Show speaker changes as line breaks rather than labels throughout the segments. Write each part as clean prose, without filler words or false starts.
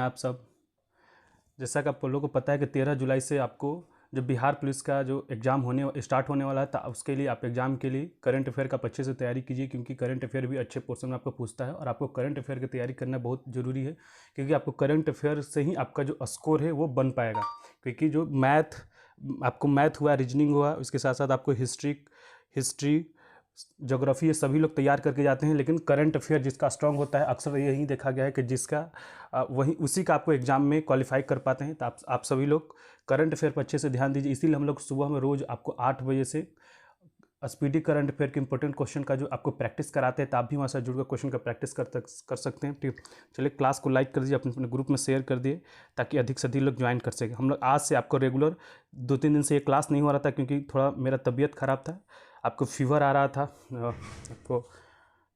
हैं आप सब। जैसा कि आप लोगों को पता है कि 13 जुलाई से आपको जब बिहार पुलिस का जो एग्ज़ाम स्टार्ट होने वाला है, तो उसके लिए आप एग्ज़ाम के लिए करंट अफेयर का अच्छे से तैयारी कीजिए, क्योंकि करंट अफेयर भी अच्छे पोर्शन में आपको पूछता है और आपको करंट अफेयर की तैयारी करना बहुत ज़रूरी है, क्योंकि आपको करंट अफेयर से ही आपका जो स्कोर है वो बन पाएगा। क्योंकि जो आपको मैथ हुआ, रीजनिंग हुआ, उसके साथ साथ आपको हिस्ट्री ज्योग्राफी, ये सभी लोग तैयार करके जाते हैं, लेकिन करंट अफेयर जिसका स्ट्रांग होता है, अक्सर यही देखा गया है कि जिसका वही उसी का आपको एग्जाम में क्वालिफाई कर पाते हैं। तो आप सभी लोग करंट अफेयर पर अच्छे से ध्यान दीजिए। इसीलिए हम लोग सुबह में रोज़ आपको 8 बजे से स्पीडी करंट अफेयर के इंपॉर्टेंट क्वेश्चन का जो आपको प्रैक्टिस कराते हैं, तो आप भी हमारे साथ जुड़कर क्वेश्चन का प्रैक्टिस कर सकते हैं। ठीक, चलिए क्लास को लाइक कर दीजिए, अपने ग्रुप में शेयर कर दिए, ताकि अधिक से अधिक लोग ज्वाइन कर सकें। हम लोग आज से आपको रेगुलर 2-3 दिन से ये क्लास नहीं हो रहा था, क्योंकि थोड़ा मेरा तबीयत ख़राब था, आपको फीवर आ रहा था, आपको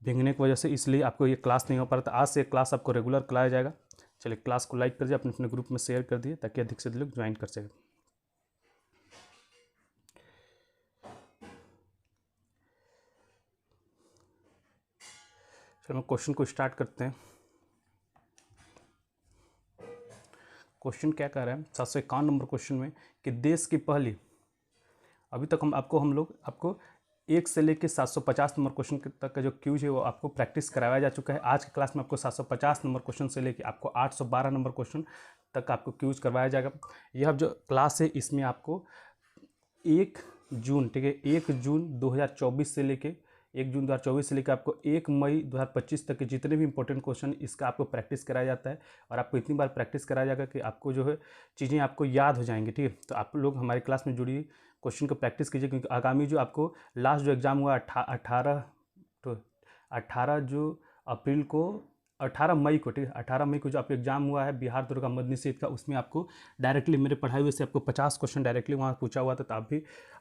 भीगने की वजह से, इसलिए आपको ये क्लास नहीं हो पा रहा था। आज से क्लास आपको रेगुलर कराया जाएगा। चलिए क्लास को लाइक कर दिए, अपने ग्रुप में शेयर कर दिए, ताकि अधिक से अधिक लोग ज्वाइन कर सकें। चलो क्वेश्चन को स्टार्ट करते हैं। क्वेश्चन क्या कह रहा है 751 नंबर क्वेश्चन में कि देश की पहली, अभी तक हम लोग आपको 1 से लेकर 750 नंबर क्वेश्चन तक का जो क्यूज है वो आपको प्रैक्टिस कराया जा चुका है। आज की क्लास में आपको 750 नंबर क्वेश्चन से लेकर आपको 812 नंबर क्वेश्चन तक आपको क्यूज करवाया जाएगा। यह जो क्लास है इसमें आपको 1 जून, ठीक है, 1 जून 2024 से लेके 1 जून 2024 से लेकर आपको 1 मई 2025 तक के जितने भी इंपॉर्टेंट क्वेश्चन, इसका आपको प्रैक्टिस कराया जाता है। और आपको इतनी बार प्रैक्टिस कराया जाएगा कि आपको जो है चीज़ें आपको याद हो जाएंगी। ठीक है, तो आप लोग हमारी क्लास में जुड़िए, क्वेश्चन को प्रैक्टिस कीजिए, क्योंकि आगामी जो आपको लास्ट जो एग्ज़ाम हुआ 18 जो अप्रैल को 18 मई को, ठीक है, 18 मई को जो आपका एग्जाम हुआ है बिहार दुर्गा मदनी सेठ का, उसमें आपको डायरेक्टली मेरे पढ़ाई हुए से आपको 50 क्वेश्चन डायरेक्टली वहाँ पूछा हुआ था। तो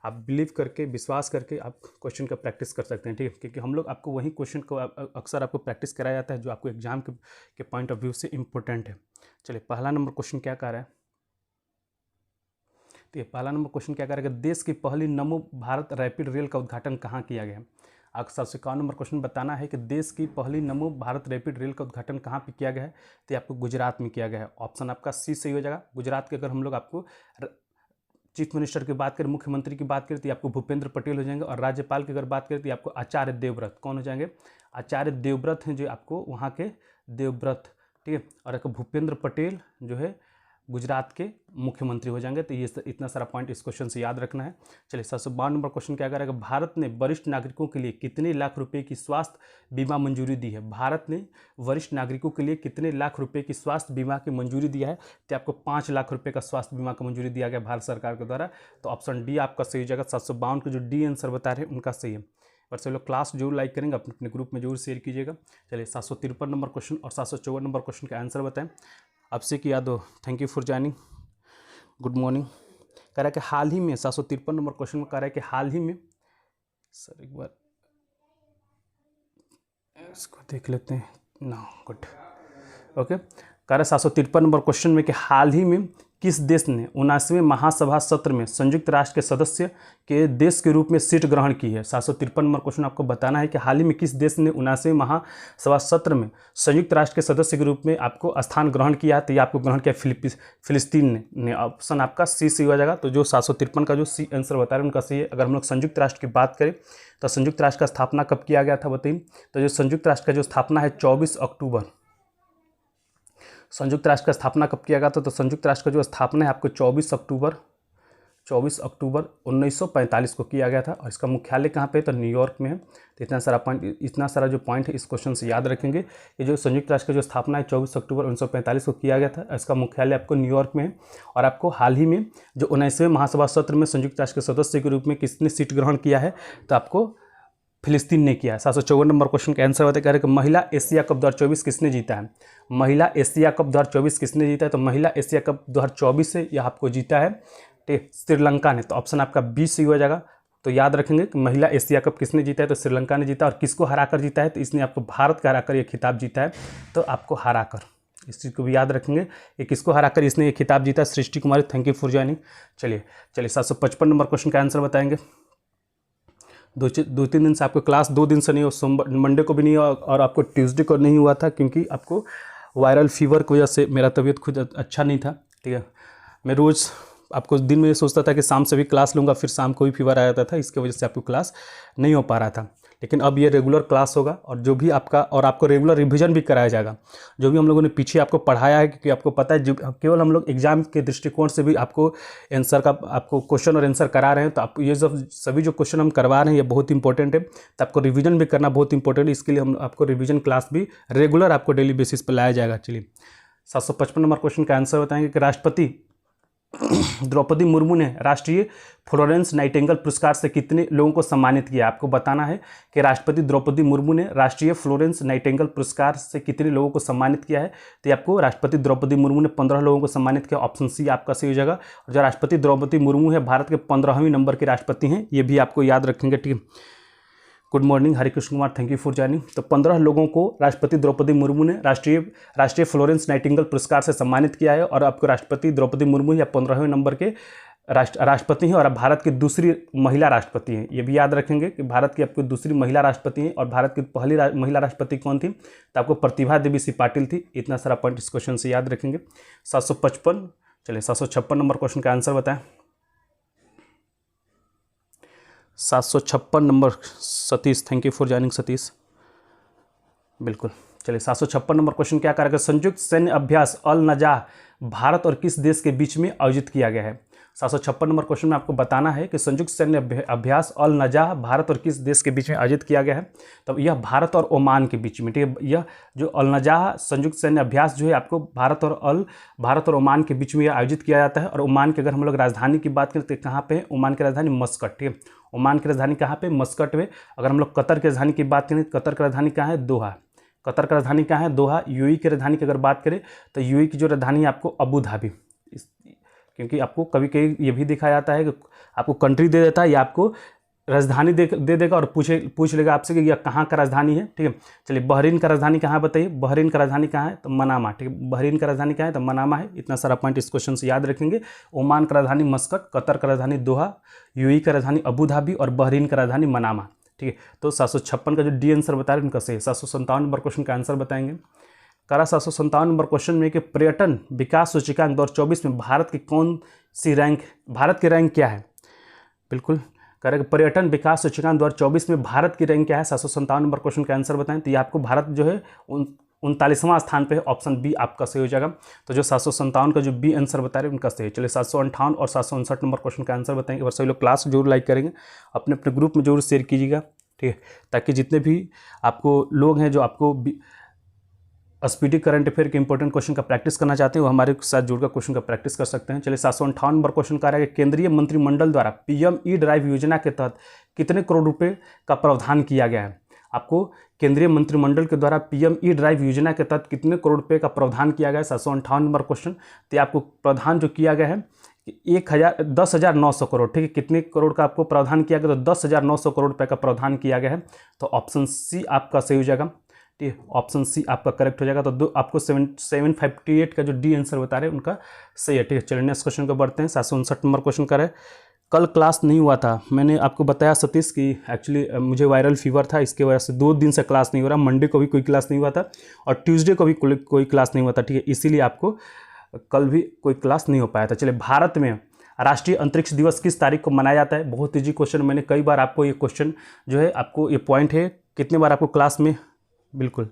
आप बिलीव करके, विश्वास करके आप क्वेश्चन का प्रैक्टिस कर सकते हैं। ठीक है, क्योंकि हम लोग आपको वही क्वेश्चन को अक्सर आपको प्रैक्टिस कराया जाता है जो आपको एग्जाम के पॉइंट ऑफ व्यू से इम्पोर्टेंट है। चलिए पहला नंबर क्वेश्चन क्या कह रहा है, तो ये पहला नंबर क्वेश्चन क्या कह रहा है कि देश की पहली नमो भारत रैपिड रेल का उद्घाटन कहाँ किया गया है। आपको 751 नंबर क्वेश्चन बताना है कि देश की पहली नमो भारत रैपिड रेल का उद्घाटन कहाँ पे किया गया है। तो ये आपको गुजरात में किया गया है। ऑप्शन आपका सी सही हो जाएगा। गुजरात के अगर हम लोग आपको चीफ मिनिस्टर की बात करें, मुख्यमंत्री की बात करें, तो आपको भूपेंद्र पटेल हो जाएंगे। और राज्यपाल की अगर बात करें तो आपको आचार्य देवव्रत, कौन हो जाएंगे, आचार्य देवव्रत हैं जो आपको वहाँ के देवव्रत, ठीक है। और आपको भूपेंद्र पटेल जो है गुजरात के मुख्यमंत्री हो जाएंगे। तो ये इतना सारा पॉइंट इस क्वेश्चन से याद रखना है। चलिए 752 नंबर क्वेश्चन क्या करेगा, भारत ने वरिष्ठ नागरिकों के लिए कितने लाख रुपए की स्वास्थ्य बीमा मंजूरी दी है। भारत ने वरिष्ठ नागरिकों के लिए कितने लाख रुपए की स्वास्थ्य बीमा की मंजूरी दिया है। तो आपको 5 लाख रुपए का स्वास्थ्य बीमा का मंजूरी दिया गया भारत सरकार के द्वारा। तो ऑप्शन डी आपका सही हो जाएगा। 752 के जो डी आंसर बता रहे हैं उनका सही है। पर सभी लोग क्लास जरूर लाइक करेंगे, अपने ग्रुप में जरूर शेयर कीजिएगा। चलिए 753 नंबर क्वेश्चन और 754 नंबर क्वेश्चन का आंसर बताएं। आपसे की याद हो, thank you for joining, good morning. कह रहा है कि हाल ही में 753 नंबर क्वेश्चन में कह रहा है कि हाल ही में, सर एक बार इसको देख लेते हैं ना, गुड ओके। कह रहा है 753 नंबर क्वेश्चन में कि हाल ही में किस देश ने 79वें महासभा सत्र में संयुक्त राष्ट्र के सदस्य के देश के रूप में सीट ग्रहण की है। 753 नंबर क्वेश्चन आपको बताना है कि हाल ही में किस देश ने 79वें महासभा सत्र में संयुक्त राष्ट्र के सदस्य के रूप में आपको स्थान ग्रहण किया है। तो ये आपको ग्रहण किया फिलिस्तीन ने। ऑप्शन आपका सी सही हो जाएगा। तो जो 753 का जो सी आंसर बता रहे हैं उनका सही है। अगर हम लोग संयुक्त राष्ट्र की बात करें तो संयुक्त राष्ट्र का स्थापना कब किया गया था बताइए। तो जो संयुक्त राष्ट्र का जो स्थापना है 24 अक्टूबर, संयुक्त राष्ट्र का स्थापना कब किया गया था। तो संयुक्त राष्ट्र का जो स्थापना है आपको 24 अक्टूबर 1945 को किया गया था। और इसका मुख्यालय कहाँ पे है, तो न्यूयॉर्क में है। तो इतना सारा जो पॉइंट है इस क्वेश्चन से याद रखेंगे। ये जो संयुक्त राष्ट्र का जो स्थापना है 24 अक्टूबर 1945 को किया गया था, इसका मुख्यालय आपको न्यूयॉर्क में है। और आपको हाल ही में जो 79वें महासभा सत्र में संयुक्त राष्ट्र के सदस्य के रूप में किसने सीट ग्रहण किया है, तो आपको फिलिस्तीन ने किया है। 754 नंबर क्वेश्चन का आंसर बताया, कह रहे कि महिला एशिया कप 2024 किसने जीता है। महिला एशिया कप 2024 किसने जीता है। तो महिला एशिया कप 2024 से यह आपको जीता है श्रीलंका ने। तो ऑप्शन आपका बी सही हो जाएगा। तो याद रखेंगे कि महिला एशिया कप किसने जीता है, तो श्रीलंका ने जीता। और किसको हराकर जीता है, तो इसने आपको भारत का हराकर ये खिताब जीता है। तो आपको हराकर, इस चीज़ को भी याद रखेंगे, ये किसको हराकर इसने ये खिताब जीता है, Srishti Kumari. Thank you for joining. चलिए 755 नंबर क्वेश्चन का आंसर बताएंगे। 2-3 दिन से आपको क्लास 2 दिन से नहीं हो, सोमवार मंडे को भी नहीं हुआ और आपको ट्यूसडे को नहीं हुआ था, क्योंकि आपको वायरल फीवर की वजह से मेरा तबीयत खुद अच्छा नहीं था, ठीक है। मैं रोज़ आपको दिन में सोचता था कि शाम से भी क्लास लूँगा, फिर शाम को भी फीवर आ जाता था, इसकी वजह से आपको क्लास नहीं हो पा रहा था। लेकिन अब ये रेगुलर क्लास होगा और जो भी आपको रेगुलर रिवीजन भी कराया जाएगा। जो भी हम लोगों ने पीछे आपको पढ़ाया है, क्योंकि आपको पता है जो केवल हम लोग एग्जाम के दृष्टिकोण से भी आपको आपको क्वेश्चन और आंसर करा रहे हैं, तो आप ये सभी जो क्वेश्चन हम करवा रहे हैं ये बहुत इंपॉर्टेंट है, तो आपको रिवीजन भी करना बहुत इंपॉर्टेंट है। इसके लिए हम आपको रिवीजन क्लास भी रेगुलर आपको डेली बेसिस पर लाया जाएगा। चलिए 755 नंबर क्वेश्चन का आंसर बताएंगे कि राष्ट्रपति द्रौपदी मुर्मू ने राष्ट्रीय फ्लोरेंस नाइटिंगेल पुरस्कार से कितने लोगों को सम्मानित किया। आपको बताना है कि राष्ट्रपति द्रौपदी मुर्मू ने राष्ट्रीय फ्लोरेंस नाइटिंगेल पुरस्कार से कितने लोगों को सम्मानित किया है। तो आपको राष्ट्रपति द्रौपदी मुर्मू ने 15 लोगों को सम्मानित किया। ऑप्शन सी आपका सही हो जाएगा। और जो राष्ट्रपति द्रौपदी मुर्मू है भारत के 15वें नंबर के राष्ट्रपति हैं, ये भी आपको याद रखेंगे, ठीक है। Good morning Harikrishna Kumar, thank you for joining. तो 15 लोगों को राष्ट्रपति द्रौपदी मुर्मू ने राष्ट्रीय फ्लोरेंस नाइटिंगेल पुरस्कार से सम्मानित किया है। और आपको राष्ट्रपति द्रौपदी मुर्मू या 15वें नंबर के राष्ट्रपति हैं और भारत की दूसरी महिला राष्ट्रपति हैं। ये भी याद रखेंगे कि भारत की आपको दूसरी महिला राष्ट्रपति हैं और भारत की पहली महिला राष्ट्रपति कौन थी, तो आपको प्रतिभा देवी सिंह पाटिल थी। इतना सारा पॉइंट इस क्वेश्चन से याद रखेंगे। 755, चलिए 756 नंबर क्वेश्चन का आंसर बताएं। 756 number Satish, thank you for joining Satish. बिल्कुल, चलिए 756 नंबर क्वेश्चन क्या करेगा। संयुक्त सैन्य अभ्यास अल नजाह भारत और किस देश के बीच में आयोजित किया गया है। 756 नंबर क्वेश्चन में आपको बताना है कि संयुक्त सैन्य अभ्यास अल नजाह भारत और किस देश के बीच में आयोजित किया गया है। तो यह भारत और ओमान के बीच में, ठीक है। यह जो अल नजाह संयुक्त सैन्य अभ्यास जो है आपको भारत और ओमान के बीच में आयोजित किया जाता है। और ओमान की अगर हम लोग राजधानी की बात करें तो कहाँ पे है, ओमान की राजधानी मस्कट, ठीक है। ओमान की राजधानी कहाँ पे, मस्कट में। अगर हम लोग कतर की राजधानी की बात करें, कतर की राजधानी कहाँ है, दोहा। कतर की राजधानी कहाँ है, दोहा। यूएई की राजधानी की अगर बात करें तो यूएई की जो राजधानी है आपको अबू धाबी, क्योंकि आपको कभी कभी ये भी दिखाया जाता है कि आपको कंट्री दे देता है या आपको राजधानी दे देगा और पूछ लेगा आपसे कि यह कहाँ का राजधानी है, ठीक है। चलिए बहरीन का राजधानी कहाँ बताइए, बहरीन का राजधानी कहाँ है, तो मनामा, ठीक है। बहरीन का राजधानी कहाँ है, तो मनामा है। इतना सारा पॉइंट इस क्वेश्चन से याद रखेंगे। ओमान का राजधानी मस्कट, कतर का राजधानी दोहा, यूएई का राजधानी अबू धाबी और बहरीन का राजधानी मनामा, ठीक है। तो 756 का जो डी आंसर बता रहे हैं उनका सही। 757 नंबर क्वेश्चन का आंसर बताएंगे। 757 नंबर क्वेश्चन में कि पर्यटन विकास सूचकांक 2024 में भारत की कौन सी रैंक, भारत की रैंक क्या है। बिल्कुल करेक्ट, पर्यटन विकास सूचकांक 2024 में भारत की रैंक क्या है। 757 नंबर क्वेश्चन का आंसर बताएं। तो ये आपको भारत जो है 39वां स्थान पे है। ऑप्शन बी आपका सही हो जाएगा। तो जो 757 का जो बी आंसर बता रहे हैं उनका सही है। चलिए 758 और 759 नंबर क्वेश्चन का आंसर बताएंगे। और सभी लोग क्लास जरूर लाइक करेंगे, अपने अपने ग्रुप में जरूर शेयर कीजिएगा, ठीक है, ताकि जितने भी आपको लोग हैं जो आपको स्पीडी करंट अफेयर के इंपॉर्टेंट क्वेश्चन का प्रैक्टिस करना चाहते हैं वो हमारे साथ जुड़कर क्वेश्चन का प्रैक्टिस कर सकते हैं। चलिए 758 नंबर क्वेश्चन का है कि केंद्रीय मंत्रिमंडल द्वारा पीएम ई ड्राइव योजना के तहत कितने करोड़ रुपए का प्रावधान किया गया है। आपको केंद्रीय मंत्रिमंडल के द्वारा पीएम ई ड्राइव योजना के तहत कितने करोड़ रुपए का प्रावधान किया गया है। 758 नंबर क्वेश्चन। तो आपको प्रावधान जो किया गया है 10,900 करोड़, ठीक है। कितने करोड़ का आपको प्रावधान किया गया, तो 10,900 करोड़ रुपए का प्रावधान किया गया है। तो ऑप्शन सी आपका सही हो जाएगा, ठीक है। ऑप्शन सी आपका करेक्ट हो जाएगा। तो आपको 758 का जो डी आंसर बता रहे हैं उनका सही है, ठीक है। चलिए नेक्स्ट क्वेश्चन को बढ़ते हैं। 759 नंबर क्वेश्चन का है कल क्लास नहीं हुआ था। मैंने आपको बताया सतीश कि एक्चुअली मुझे वायरल फीवर था, इसके वजह से 2 दिन से क्लास नहीं हो रहा। मंडे को भी कोई क्लास नहीं हुआ था और ट्यूसडे को भी कोई क्लास नहीं हुआ था, ठीक है। इसीलिए आपको कल भी कोई क्लास नहीं हो पाया था। चलिए भारत में राष्ट्रीय अंतरिक्ष दिवस किस तारीख को मनाया जाता है। बहुत ईजी क्वेश्चन, मैंने कई बार आपको ये क्वेश्चन जो है आपको ये पॉइंट है कितने बार आपको क्लास में बिल्कुल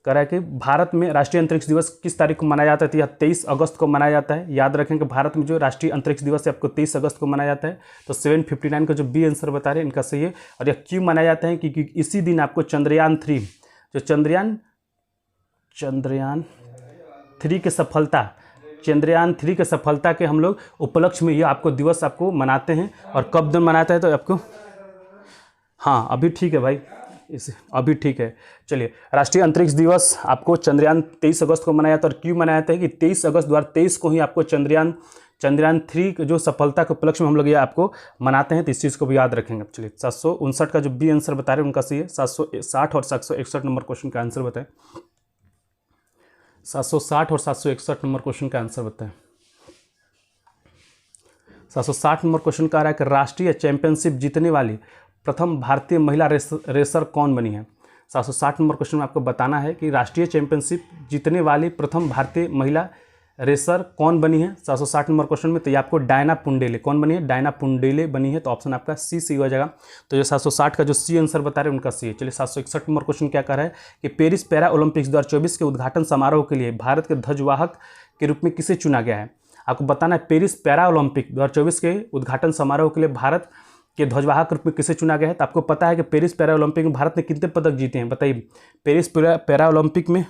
कह रहा है कि भारत में राष्ट्रीय अंतरिक्ष दिवस किस तारीख को मनाया जाता है। तो यह 23 अगस्त को मनाया जाता है। याद रखें कि भारत में जो राष्ट्रीय अंतरिक्ष दिवस है आपको 23 अगस्त को मनाया जाता है। तो 759 का जो बी आंसर बता रहे हैं इनका सही है। और यह क्यों मनाया जाता है क्योंकि इसी दिन आपको चंद्रयान 3 जो चंद्रयान 3 के सफलता के हम लोग उपलक्ष्य में यह आपको दिवस आपको मनाते हैं। और कब दिन मनाता है तो आपको, हाँ अभी ठीक है भाई, इसे अभी ठीक है। चलिए राष्ट्रीय अंतरिक्ष दिवस आपको चंद्रयान 23 अगस्त को मनाया जाता है। और क्यों मनाया जाता है कि 23 अगस्त 2023 को ही आपको चंद्रयान 3 जो सफलता के उपलक्ष्य में हम लोग ये आपको मनाते हैं। तो इस चीज़ को भी याद रखेंगे। चलिए 759 का जो बी आंसर बता रहे हैं उनका सही है। 760 और 761 नंबर क्वेश्चन का आंसर बताएं। 760 और 761 नंबर क्वेश्चन का आंसर बताएं। 760 नंबर क्वेश्चन का आ रहा है कि राष्ट्रीय चैंपियनशिप जीतने वाली प्रथम भारतीय महिला रेसर कौन बनी है। 760 नंबर क्वेश्चन में आपको बताना है कि राष्ट्रीय चैंपियनशिप जीतने वाली प्रथम भारतीय महिला रेसर कौन बनी है। 760 नंबर क्वेश्चन में तो ये आपको डायना पुंडेले कौन बनी है, डायना पुंडेले बनी है। तो ऑप्शन आपका सी हो जाएगा। तो ये 760 का जो सी आंसर बता रहे हैं उनका सी है। चलिए 761 नंबर क्वेश्चन क्या कह रहा है कि पेरिस पैरा ओलंपिक्स 2024 के उद्घाटन समारोह के लिए भारत के ध्वजवाहक के रूप में किसे चुना गया है। आपको बताना है पेरिस पैरा ओलंपिक 2024 के उद्घाटन समारोह के लिए भारत के ध्वजवाहक के रूप में किसे चुना गया है। तो आपको पता है कि पेरिस पैरा ओलंपिक में भारत ने कितने पदक जीते हैं, बताइए। पेरिस पैरा ओलंपिक में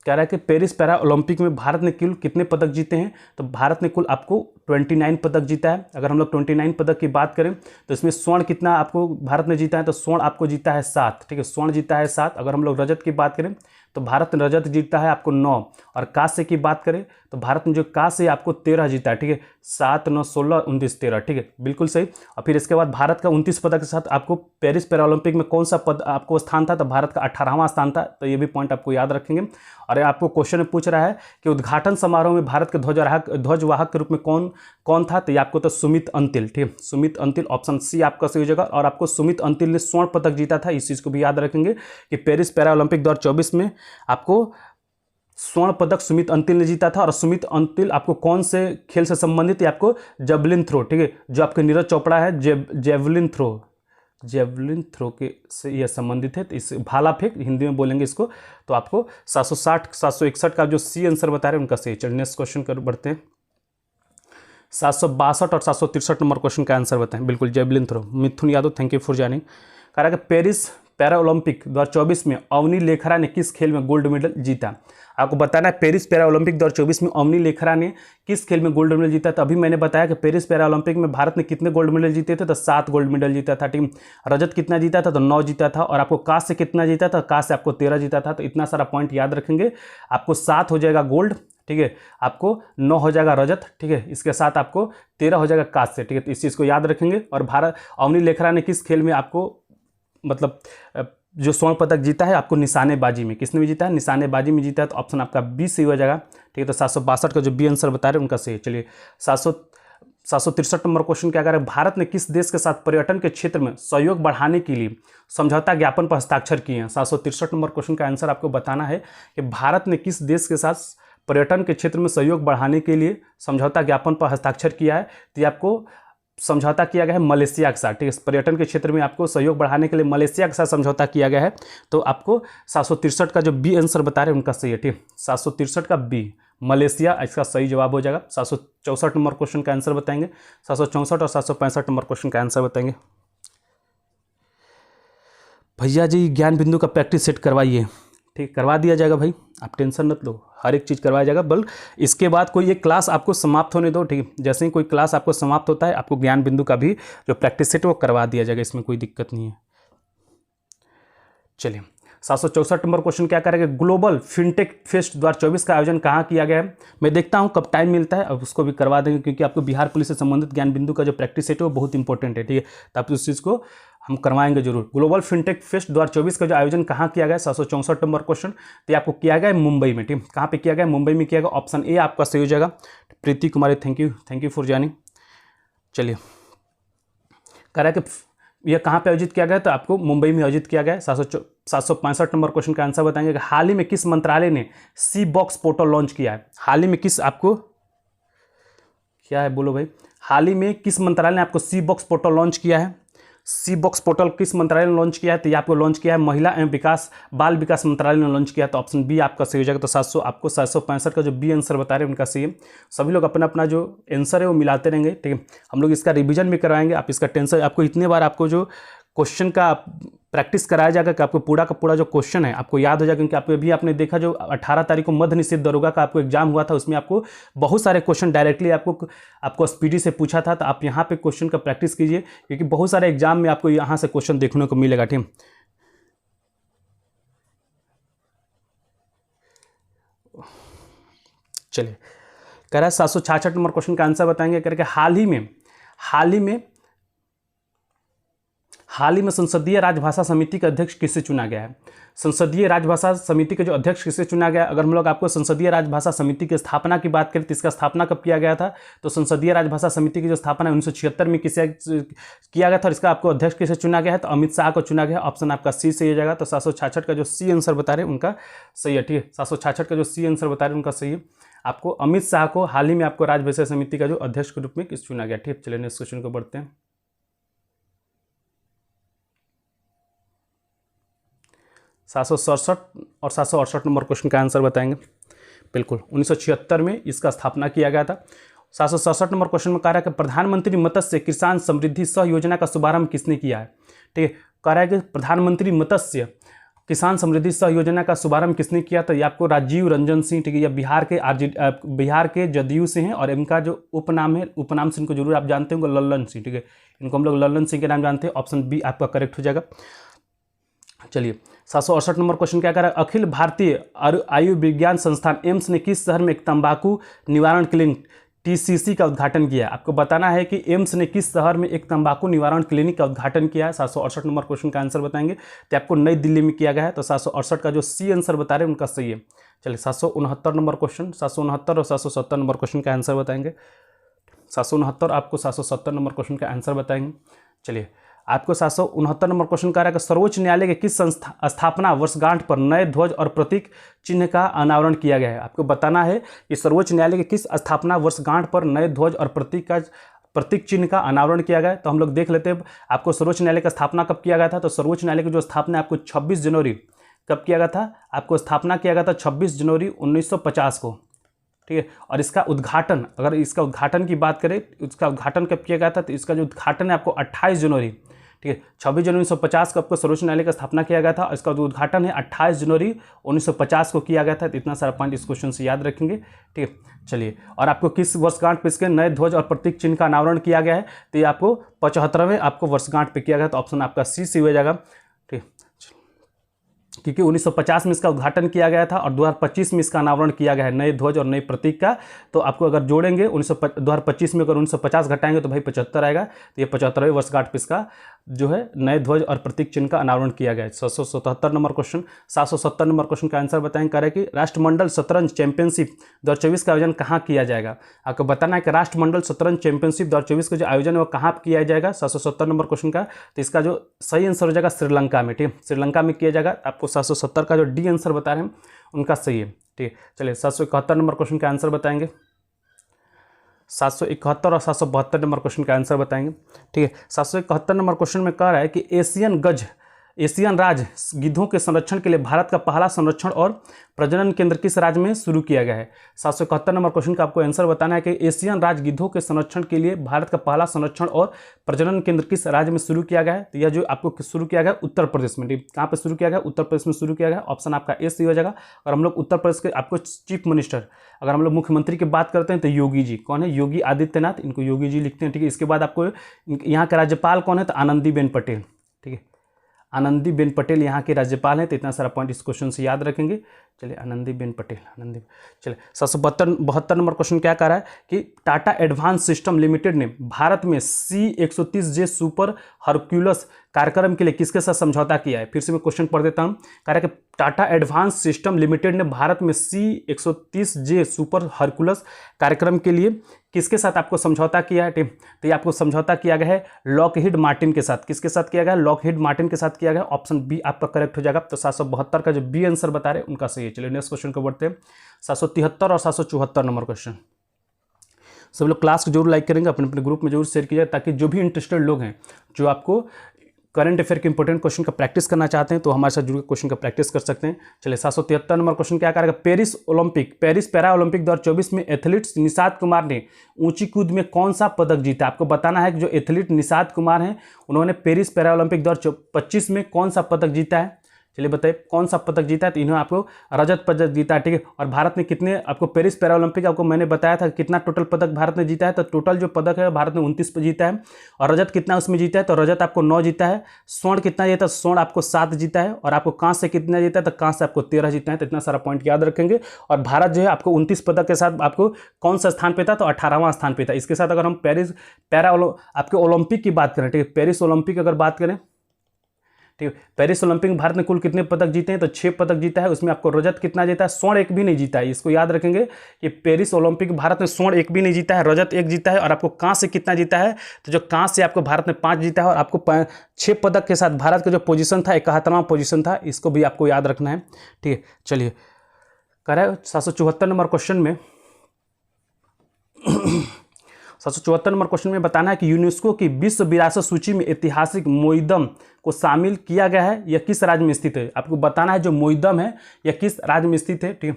कह रहा है कि पेरिस पैरा ओलंपिक में भारत ने कुल कितने पदक जीते हैं। तो भारत ने कुल आपको 29 पदक जीता है। अगर हम लोग 29 पदक की बात करें तो इसमें स्वर्ण कितना आपको भारत ने जीता है, तो स्वर्ण आपको जीता है 7, ठीक है, स्वर्ण जीता है 7। अगर हम लोग रजत की बात करें तो भारत ने रजत जीता है आपको 9, और कांस्य की बात करें तो भारत ने जो कांस्य आपको 13 जीता है, ठीक है, 7, 9, 16, 19, 13, ठीक है, बिल्कुल सही। और फिर इसके बाद भारत का 29 पदक के साथ आपको पेरिस पैरा ओलंपिक में कौन सा पद आपको स्थान था, तो भारत का 18वां स्थान था। तो ये भी पॉइंट आपको याद रखेंगे। और आपको क्वेश्चन में पूछ रहा है कि उद्घाटन समारोह में भारत के ध्वजवाहक के रूप में कौन था, तो ये आपको तो सुमित अंतिल, ठीक है, सुमित अंतिल, ऑप्शन सी आपका सही हो जाएगा। और आपको सुमित अंतिल ने स्वर्ण पदक जीता था, इस चीज़ को भी याद रखेंगे कि पेरिस पैरा ओलंपिक 2024 में आपको स्वर्ण पदक सुमित अंतिल ने जीता था। और सुमित अंतिल आपको कौन से खेल से संबंधित है, आपको जेवलिन थ्रो, ठीक है, जो आपके नीरज चोपड़ा है जेवलिन थ्रो के से यह संबंधित है। तो इस भाला फेंक हिंदी में बोलेंगे इसको। तो आपको 760 761 का जो सी आंसर बता रहे हैं उनका सही। चलिए नेक्स्ट क्वेश्चन कर बढ़ते हैं। 762 और 763 नंबर क्वेश्चन का आंसर बताएं। बिल्कुल javelin throw. Mithun Yadav, thank you for joining. कह रहा है कि पेरिस पैरा ओलंपिक 2024 में अवनी लेखरा ने किस खेल में गोल्ड मेडल जीता। आपको बताना है पेरिस पैरा ओलंपिक 2024 में अवनी लेखरा ने किस खेल में गोल्ड मेडल जीता। तो अभी मैंने बताया कि पेरिस पैरा ओलंपिक में भारत ने कितने गोल्ड मेडल जीते थे, तो 7 गोल्ड मेडल जीता था। टीम रजत कितना जीता था, तो 9 जीता था। और आपको कांस्य कितना जीता था, कांस्य आपको 13 जीता था। तो इतना सारा पॉइंट याद रखेंगे। आपको 7 हो जाएगा गोल्ड, ठीक है, आपको 9 हो जाएगा रजत, ठीक है, इसके साथ आपको 13 हो जाएगा कांस्य, ठीक है। तो इस चीज़ को याद रखेंगे। और भारत अवनी लेखरा ने किस खेल में आपको मतलब जो स्वर्ण पदक जीता है आपको निशानेबाजी में, किसने भी जीता है, निशानेबाजी में जीता है। तो ऑप्शन आपका बी सही हो जाएगा, ठीक है। तो 762 का जो बी आंसर बता रहे हैं उनका सही। चलिए 763 नंबर क्वेश्चन क्या कह रहे हैं, भारत ने किस देश के साथ पर्यटन के क्षेत्र में सहयोग बढ़ाने के लिए समझौता ज्ञापन पर हस्ताक्षर किए हैं। 763 नंबर क्वेश्चन का आंसर आपको बताना है कि भारत ने किस देश के साथ पर्यटन के क्षेत्र में सहयोग बढ़ाने के लिए समझौता ज्ञापन पर हस्ताक्षर किया है। तो ये आपको समझौता किया गया है मलेशिया के साथ, ठीक है। पर्यटन के क्षेत्र में आपको सहयोग बढ़ाने के लिए मलेशिया के साथ समझौता किया गया है। तो आपको 763 का जो बी आंसर बता रहे हैं उनका सही है, ठीक है। 763 का बी मलेशिया इसका सही जवाब हो जाएगा। 764 नंबर क्वेश्चन का आंसर बताएंगे। 764 और 765 नंबर क्वेश्चन का आंसर बताएंगे। भैया जी ज्ञान बिंदु का प्रैक्टिस सेट करवाइए, ठीक, करवा दिया जाएगा भाई, आप टेंशन मत लो, हर एक चीज़ करवाया जाएगा। बल इसके बाद कोई एक क्लास आपको समाप्त होने दो, ठीक है। जैसे ही कोई क्लास आपको समाप्त होता है आपको ज्ञान बिंदु का भी जो प्रैक्टिस सेट वो करवा दिया जाएगा, इसमें कोई दिक्कत नहीं है। चलिए 764 नंबर क्वेश्चन क्या करेंगे, ग्लोबल फिनटेक फेस्ट 2024 का आयोजन कहाँ किया गया है। मैं देखता हूँ कब टाइम मिलता है, अब उसको भी करवा देंगे, क्योंकि आपको बिहार पुलिस से संबंधित ज्ञान बिंदु का जो प्रैक्टिस सेट है वो बहुत इंपॉर्टेंट है, ठीक है। तो आप उस चीज़ को हम करवाएंगे जरूर। ग्लोबल फिनटेक फेस्ट 2024 का जो आयोजन कहाँ किया गया है, 764 नंबर क्वेश्चन, तो आपको किया गया है मुंबई में, ठीक, कहाँ पे किया गया है, मुंबई में किया गया। ऑप्शन ए आपका सही हो जाएगा। प्रीति कुमारी, थैंक यू फॉर ज्वाइनिंग। चलिए कह रहा है कि यह कहाँ पे आयोजित किया गया, तो आपको मुंबई में आयोजित किया गया है। 765 नंबर क्वेश्चन का आंसर बताएंगे कि हाल ही में किस मंत्रालय ने सी बॉक्स पोर्टल लॉन्च किया है। हाल ही में किस, आपको क्या है बोलो भाई, हाल ही में किस मंत्रालय ने आपको सी बॉक्स पोर्टल लॉन्च किया है। सी बॉक्स पोर्टल किस मंत्रालय ने लॉन्च किया है, तो ये आपको लॉन्च किया है महिला एवं बाल विकास मंत्रालय ने लॉन्च किया है। तो ऑप्शन बी आपका सही हो जाएगा। तो 765 का जो बी आंसर बता रहे हैं उनका सही है। सभी लोग अपना अपना जो आंसर है वो मिलाते रहेंगे, ठीक है। हम लोग इसका रिवीजन भी करवाएंगे, आप इसका टेंशन, आपको इतने बार आपको जो क्वेश्चन का प्रैक्टिस कराया जाएगा कि आपको पूरा का पूरा जो क्वेश्चन है आपको याद हो जाएगा। क्योंकि आपको अभी आपने देखा जो 18 तारीख को मध्य निषेध दरोगा का आपको एग्जाम हुआ था, उसमें आपको बहुत सारे क्वेश्चन डायरेक्टली आपको स्पीडी से पूछा था। तो आप यहाँ पे क्वेश्चन का प्रैक्टिस कीजिए, क्योंकि बहुत सारे एग्जाम में आपको यहाँ से क्वेश्चन देखने को मिलेगा, ठीक। चलिए कह रहा है 766 नंबर क्वेश्चन का आंसर बताएंगे करके, हाल ही में हाल ही में संसदीय राजभाषा समिति के अध्यक्ष किसे चुना गया है? संसदीय राजभाषा समिति के जो अध्यक्ष किसे चुना गया? अगर हम लोग आपको संसदीय राजभाषा समिति की स्थापना की बात करें तो इसका स्थापना कब किया गया था? तो संसदीय राजभाषा समिति की जो स्थापना 1976 में किसे किया गया था और इसका आपको अध्यक्ष किसे चुना गया है? तो अमित शाह को चुना गया। ऑप्शन आपका सी सही हो जाएगा। तो 766 का जो सी आंसर बता रहे हैं उनका सही है। ठीक है, 766 का जो सी आंसर बता रहे हैं उनका सही है। आपको अमित शाह को हाल ही में आपको राजभाषा समिति का जो अध्यक्ष के रूप में किस चुना गया? ठीक है, चलिए नेक्स्ट क्वेश्चन को बढ़ते हैं। 767 और 768 नंबर क्वेश्चन का आंसर बताएंगे। बिल्कुल 1976 में इसका स्थापना किया गया था। 767 नंबर क्वेश्चन में कह रहा है कि प्रधानमंत्री मत्स्य किसान समृद्धि सह योजना का शुभारंभ किसने किया है? ठीक है, कह रहा है कि प्रधानमंत्री मत्स्य किसान समृद्धि सह योजना का शुभारंभ किसने किया? तो ये आपको राजीव रंजन सिंह, ठीक है, या बिहार के जदयू से हैं और इनका जो उपनाम है, उपनाम से इनको जरूर आप जानते होंगे, लल्लन सिंह। ठीक है, इनको हम लोग लल्लन सिंह के नाम जानते हैं। ऑप्शन बी आपका करेक्ट हो जाएगा। चलिए 768 नंबर क्वेश्चन क्या कर रहा है? अखिल भारतीय आयुर्विज्ञान संस्थान एम्स ने किस शहर में एक तंबाकू निवारण क्लिनिक TCC का उद्घाटन किया है? आपको बताना है कि एम्स ने किस शहर में एक तंबाकू निवारण क्लिनिक का उद्घाटन किया है। 768 नंबर क्वेश्चन का आंसर बताएंगे। तो आपको नई दिल्ली में किया गया है। तो 768 का जो सी आंसर बता रहे हैं उनका सही है। चलिए 769 नंबर क्वेश्चन, 769 और 770 नंबर क्वेश्चन का आंसर बताएंगे। 769 आपको 770 नंबर क्वेश्चन का आंसर बताएंगे। चलिए आपको 769 नंबर क्वेश्चन कह रहा है कि सर्वोच्च न्यायालय के किस स्थापना वर्षगांठ पर नए ध्वज और प्रतीक चिन्ह का अनावरण किया गया है? आपको बताना है कि सर्वोच्च न्यायालय के किस स्थापना वर्षगांठ पर नए ध्वज और प्रतीक चिन्ह का अनावरण किया गया है। तो हम लोग देख लेते हैं आपको सर्वोच्च न्यायालय का स्थापना कब किया गया था। तो सर्वोच्च न्यायालय की जो स्थापना आपको 26 जनवरी कब किया गया था? आपको स्थापना किया गया था 26 जनवरी 1950 को। ठीक है, और इसका उद्घाटन, अगर इसका उद्घाटन की बात करें, इसका उद्घाटन कब किया गया था? तो इसका जो उद्घाटन है आपको 28 जनवरी, ठीक है, 26 जनवरी 1950 को आपको सर्वोच्च न्यायालय का स्थापना किया गया था। इसका जो उद्घाटन है 28 जनवरी 1950 को किया गया था। तो इतना सारा पॉइंट इस क्वेश्चन से याद रखेंगे। ठीक है, चलिए, और आपको किस वर्षगांठ पे इसके नए ध्वज और प्रतीक चिन्ह का अनावरण किया गया है? तो ये आपको 75वें आपको वर्षगांठ पे किया गया। तो ऑप्शन आपका सी हो जाएगा। ठीक, क्योंकि 1950 में इसका उद्घाटन किया गया था और 2025 में इसका अनावरण किया गया है नए ध्वज और नए प्रतीक का। तो आपको अगर जोड़ेंगे 2025 में अगर 1950 घटाएंगे तो भाई 75 आएगा। तो ये 75वें वर्षगांठ पे इसका जो है नए ध्वज और प्रतीक चिन्ह का अनावरण किया गया है। 777 नंबर क्वेश्चन, 770 नंबर क्वेश्चन का आंसर बताएंगे। कह रहे हैं कि राष्ट्रमंडल शतरंज चैंपियनशिप 2024 का आयोजन कहाँ किया जाएगा? आपको बताना है कि राष्ट्रमंडल शतरंज चैंपियनशिप 2024 का जो आयोजन है वो कहाँ किया जाएगा? 770 नंबर क्वेश्चन का। तो इसका जो सही आंसर हो जाएगा श्रीलंका में। ठीक है, श्रीलंका में किया जाएगा। आपको 770 का जो डी आंसर बता रहे हैं उनका सही है। ठीक है, चलिए 771 नंबर क्वेश्चन का आंसर बताएंगे। 771 और 772 नंबर क्वेश्चन का आंसर बताएंगे। ठीक है, 771 नंबर क्वेश्चन में कह रहा है कि एशियन राज गिद्धों के संरक्षण के लिए भारत का पहला संरक्षण और प्रजनन केंद्र किस राज्य में शुरू किया गया है? 771 नंबर क्वेश्चन का आपको आंसर बताना है कि एशियन राज गिद्धों के संरक्षण के लिए भारत का पहला संरक्षण और प्रजनन केंद्र किस राज्य में शुरू किया गया है? तो यह जो आपको शुरू किया गया उत्तर प्रदेश में। कहाँ पे शुरू किया गया? उत्तर प्रदेश में शुरू किया गया। ऑप्शन आपका ए सही हो जाएगा। और हम लोग उत्तर प्रदेश के आपको चीफ मिनिस्टर, अगर हम लोग मुख्यमंत्री की बात करते हैं तो योगी जी। कौन है? योगी आदित्यनाथ, इनको योगी जी लिखते हैं। ठीक है, इसके बाद आपको यहाँ के राज्यपाल कौन है? तो आनंदीबेन पटेल। ठीक है, आनंदीबेन पटेल यहाँ के राज्यपाल हैं। तो इतना सारा पॉइंट इस क्वेश्चन से याद रखेंगे। चलिए आनंदीबेन पटेल, चलिए 772 नंबर क्वेश्चन क्या कह रहा है कि टाटा एडवांस सिस्टम लिमिटेड ने भारत में C130J सुपर हरक्यूलस कार्यक्रम के लिए किसके साथ समझौता किया है? फिर से मैं क्वेश्चन पढ़ देता हूँ। कह रहा है कि टाटा एडवांस सिस्टम लिमिटेड ने भारत में C130J सुपर हरक्यूलस कार्यक्रम के लिए किसके साथ आपको समझौता किया है? तो ये आपको समझौता किया गया है लॉकहीड मार्टिन के साथ। किसके साथ किया गया है? लॉकहीड मार्टिन के साथ किया गया। ऑप्शन बी आपका करेक्ट हो जाएगा। तो 772 का जो बी आंसर बता रहे हैं उनका सही है। चलिए नेक्स्ट क्वेश्चन को बढ़ते हैं। 773 और 774 नंबर क्वेश्चन। सब लोग क्लास को जरूर लाइक करेंगे, अपने अपने ग्रुप में जरूर शेयर कीजिए, ताकि जो भी इंटरेस्टेड लोग हैं, जो आपको करंट अफेयर के इंपॉर्टेंट क्वेश्चन का प्रैक्टिस करना चाहते हैं, तो हमारे साथ जुड़ के क्वेश्चन का प्रैक्टिस कर सकते हैं। चलिए 773 नंबर क्वेश्चन क्या करेगा? पेरिस पैरा ओलंपिक 2024 में एथलीट निषाद कुमार ने ऊंची कूद में कौन सा पदक जीता? आपको बताना है कि जो एथलीट निषाद कुमार हैं उन्होंने पेरिस पैरा ओलंपिक 2025 में कौन सा पदक जीता है? चलिए बताइए कौन सा पदक जीता है? तो इन्होंने आपको रजत पदक जीता है। ठीक है, और भारत ने कितने, आपको पेरिस पैरा ओलंपिक आपको मैंने बताया था कितना टोटल पदक भारत ने जीता है। तो टोटल जो पदक है भारत ने 29 जीता है। और रजत कितना उसमें जीता है? तो रजत आपको 9 जीता है। स्वर्ण कितना जीता है? स्वर्ण आपको 7 जीता है। और आपको कांस्य कितना जीता है? तो कांस्य आपको 13 जीता है। तो इतना सारा पॉइंट याद रखेंगे। और भारत जो है आपको 29 पदक के साथ आपको कौन सा स्थान पे था? तो 18वां स्थान पे था। इसके साथ अगर हम पेरिस पैरा आपके ओलंपिक की बात करें, ठीक है, पेरिस ओलंपिक अगर बात करें, ठीक है। पेरिस ओलंपिक में भारत ने कुल कितने पदक जीते हैं, तो 6 पदक जीता है। उसमें आपको रजत कितना जीता है, स्वर्ण एक भी नहीं जीता है। इसको याद रखेंगे कि पेरिस ओलंपिक भारत ने स्वर्ण एक भी नहीं जीता है, रजत एक जीता है। और आपको कांस्य कितना जीता है, तो जो कांस्य आपको भारत ने 5 जीता है। और आपको 6 पदक के साथ भारत का जो पोजीशन था 71वां पोजीशन था, इसको भी आपको याद रखना है। ठीक है, चलिए कह रहा है 774 नंबर क्वेश्चन में 774 नंबर क्वेश्चन में बताना है कि यूनेस्को की विश्व विरासत सूची में ऐतिहासिक मोइदम को शामिल किया गया है, यह किस राज्य में स्थित है। आपको बताना है जो मोइदम है यह किस राज्य में स्थित है। ठीक है,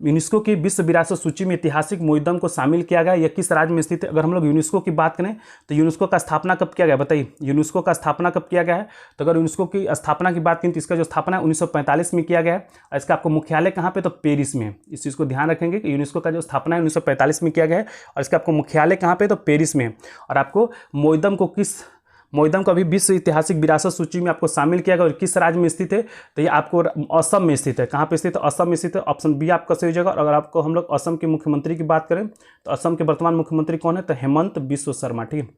यूनेस्को की विश्व विरासत सूची में ऐतिहासिक मोइदम को शामिल किया गया, यह किस राज्य में स्थित है। अगर हम लोग यूनेस्को की बात करें तो यूनेस्को का स्थापना कब किया गया, बताइए यूनेस्को का स्थापना कब किया गया है। तो अगर यूनेस्को की स्थापना की बात करें तो इसका जो स्थापना है 1945 में किया गया है। और इसका आपको मुख्यालय कहाँ पे, तो पेरिस में है। इस चीज़ को ध्यान रखेंगे कि यूनेस्को का जो स्थापना है 1945 में किया गया है और इसका आपको मुख्यालय कहाँ पे, तो पेरिस में है। और आपको मोइदम को अभी विश्व ऐतिहासिक विरासत सूची में आपको शामिल किया गया और किस राज्य में स्थित है, तो ये आपको असम में स्थित है। कहाँ पे स्थित है, असम में स्थित है। ऑप्शन बी आपका सही हो जाएगा। और अगर आपको हम लोग असम के मुख्यमंत्री की बात करें तो असम के वर्तमान मुख्यमंत्री कौन है, तो हेमंत बिस्व शर्मा। ठीक है,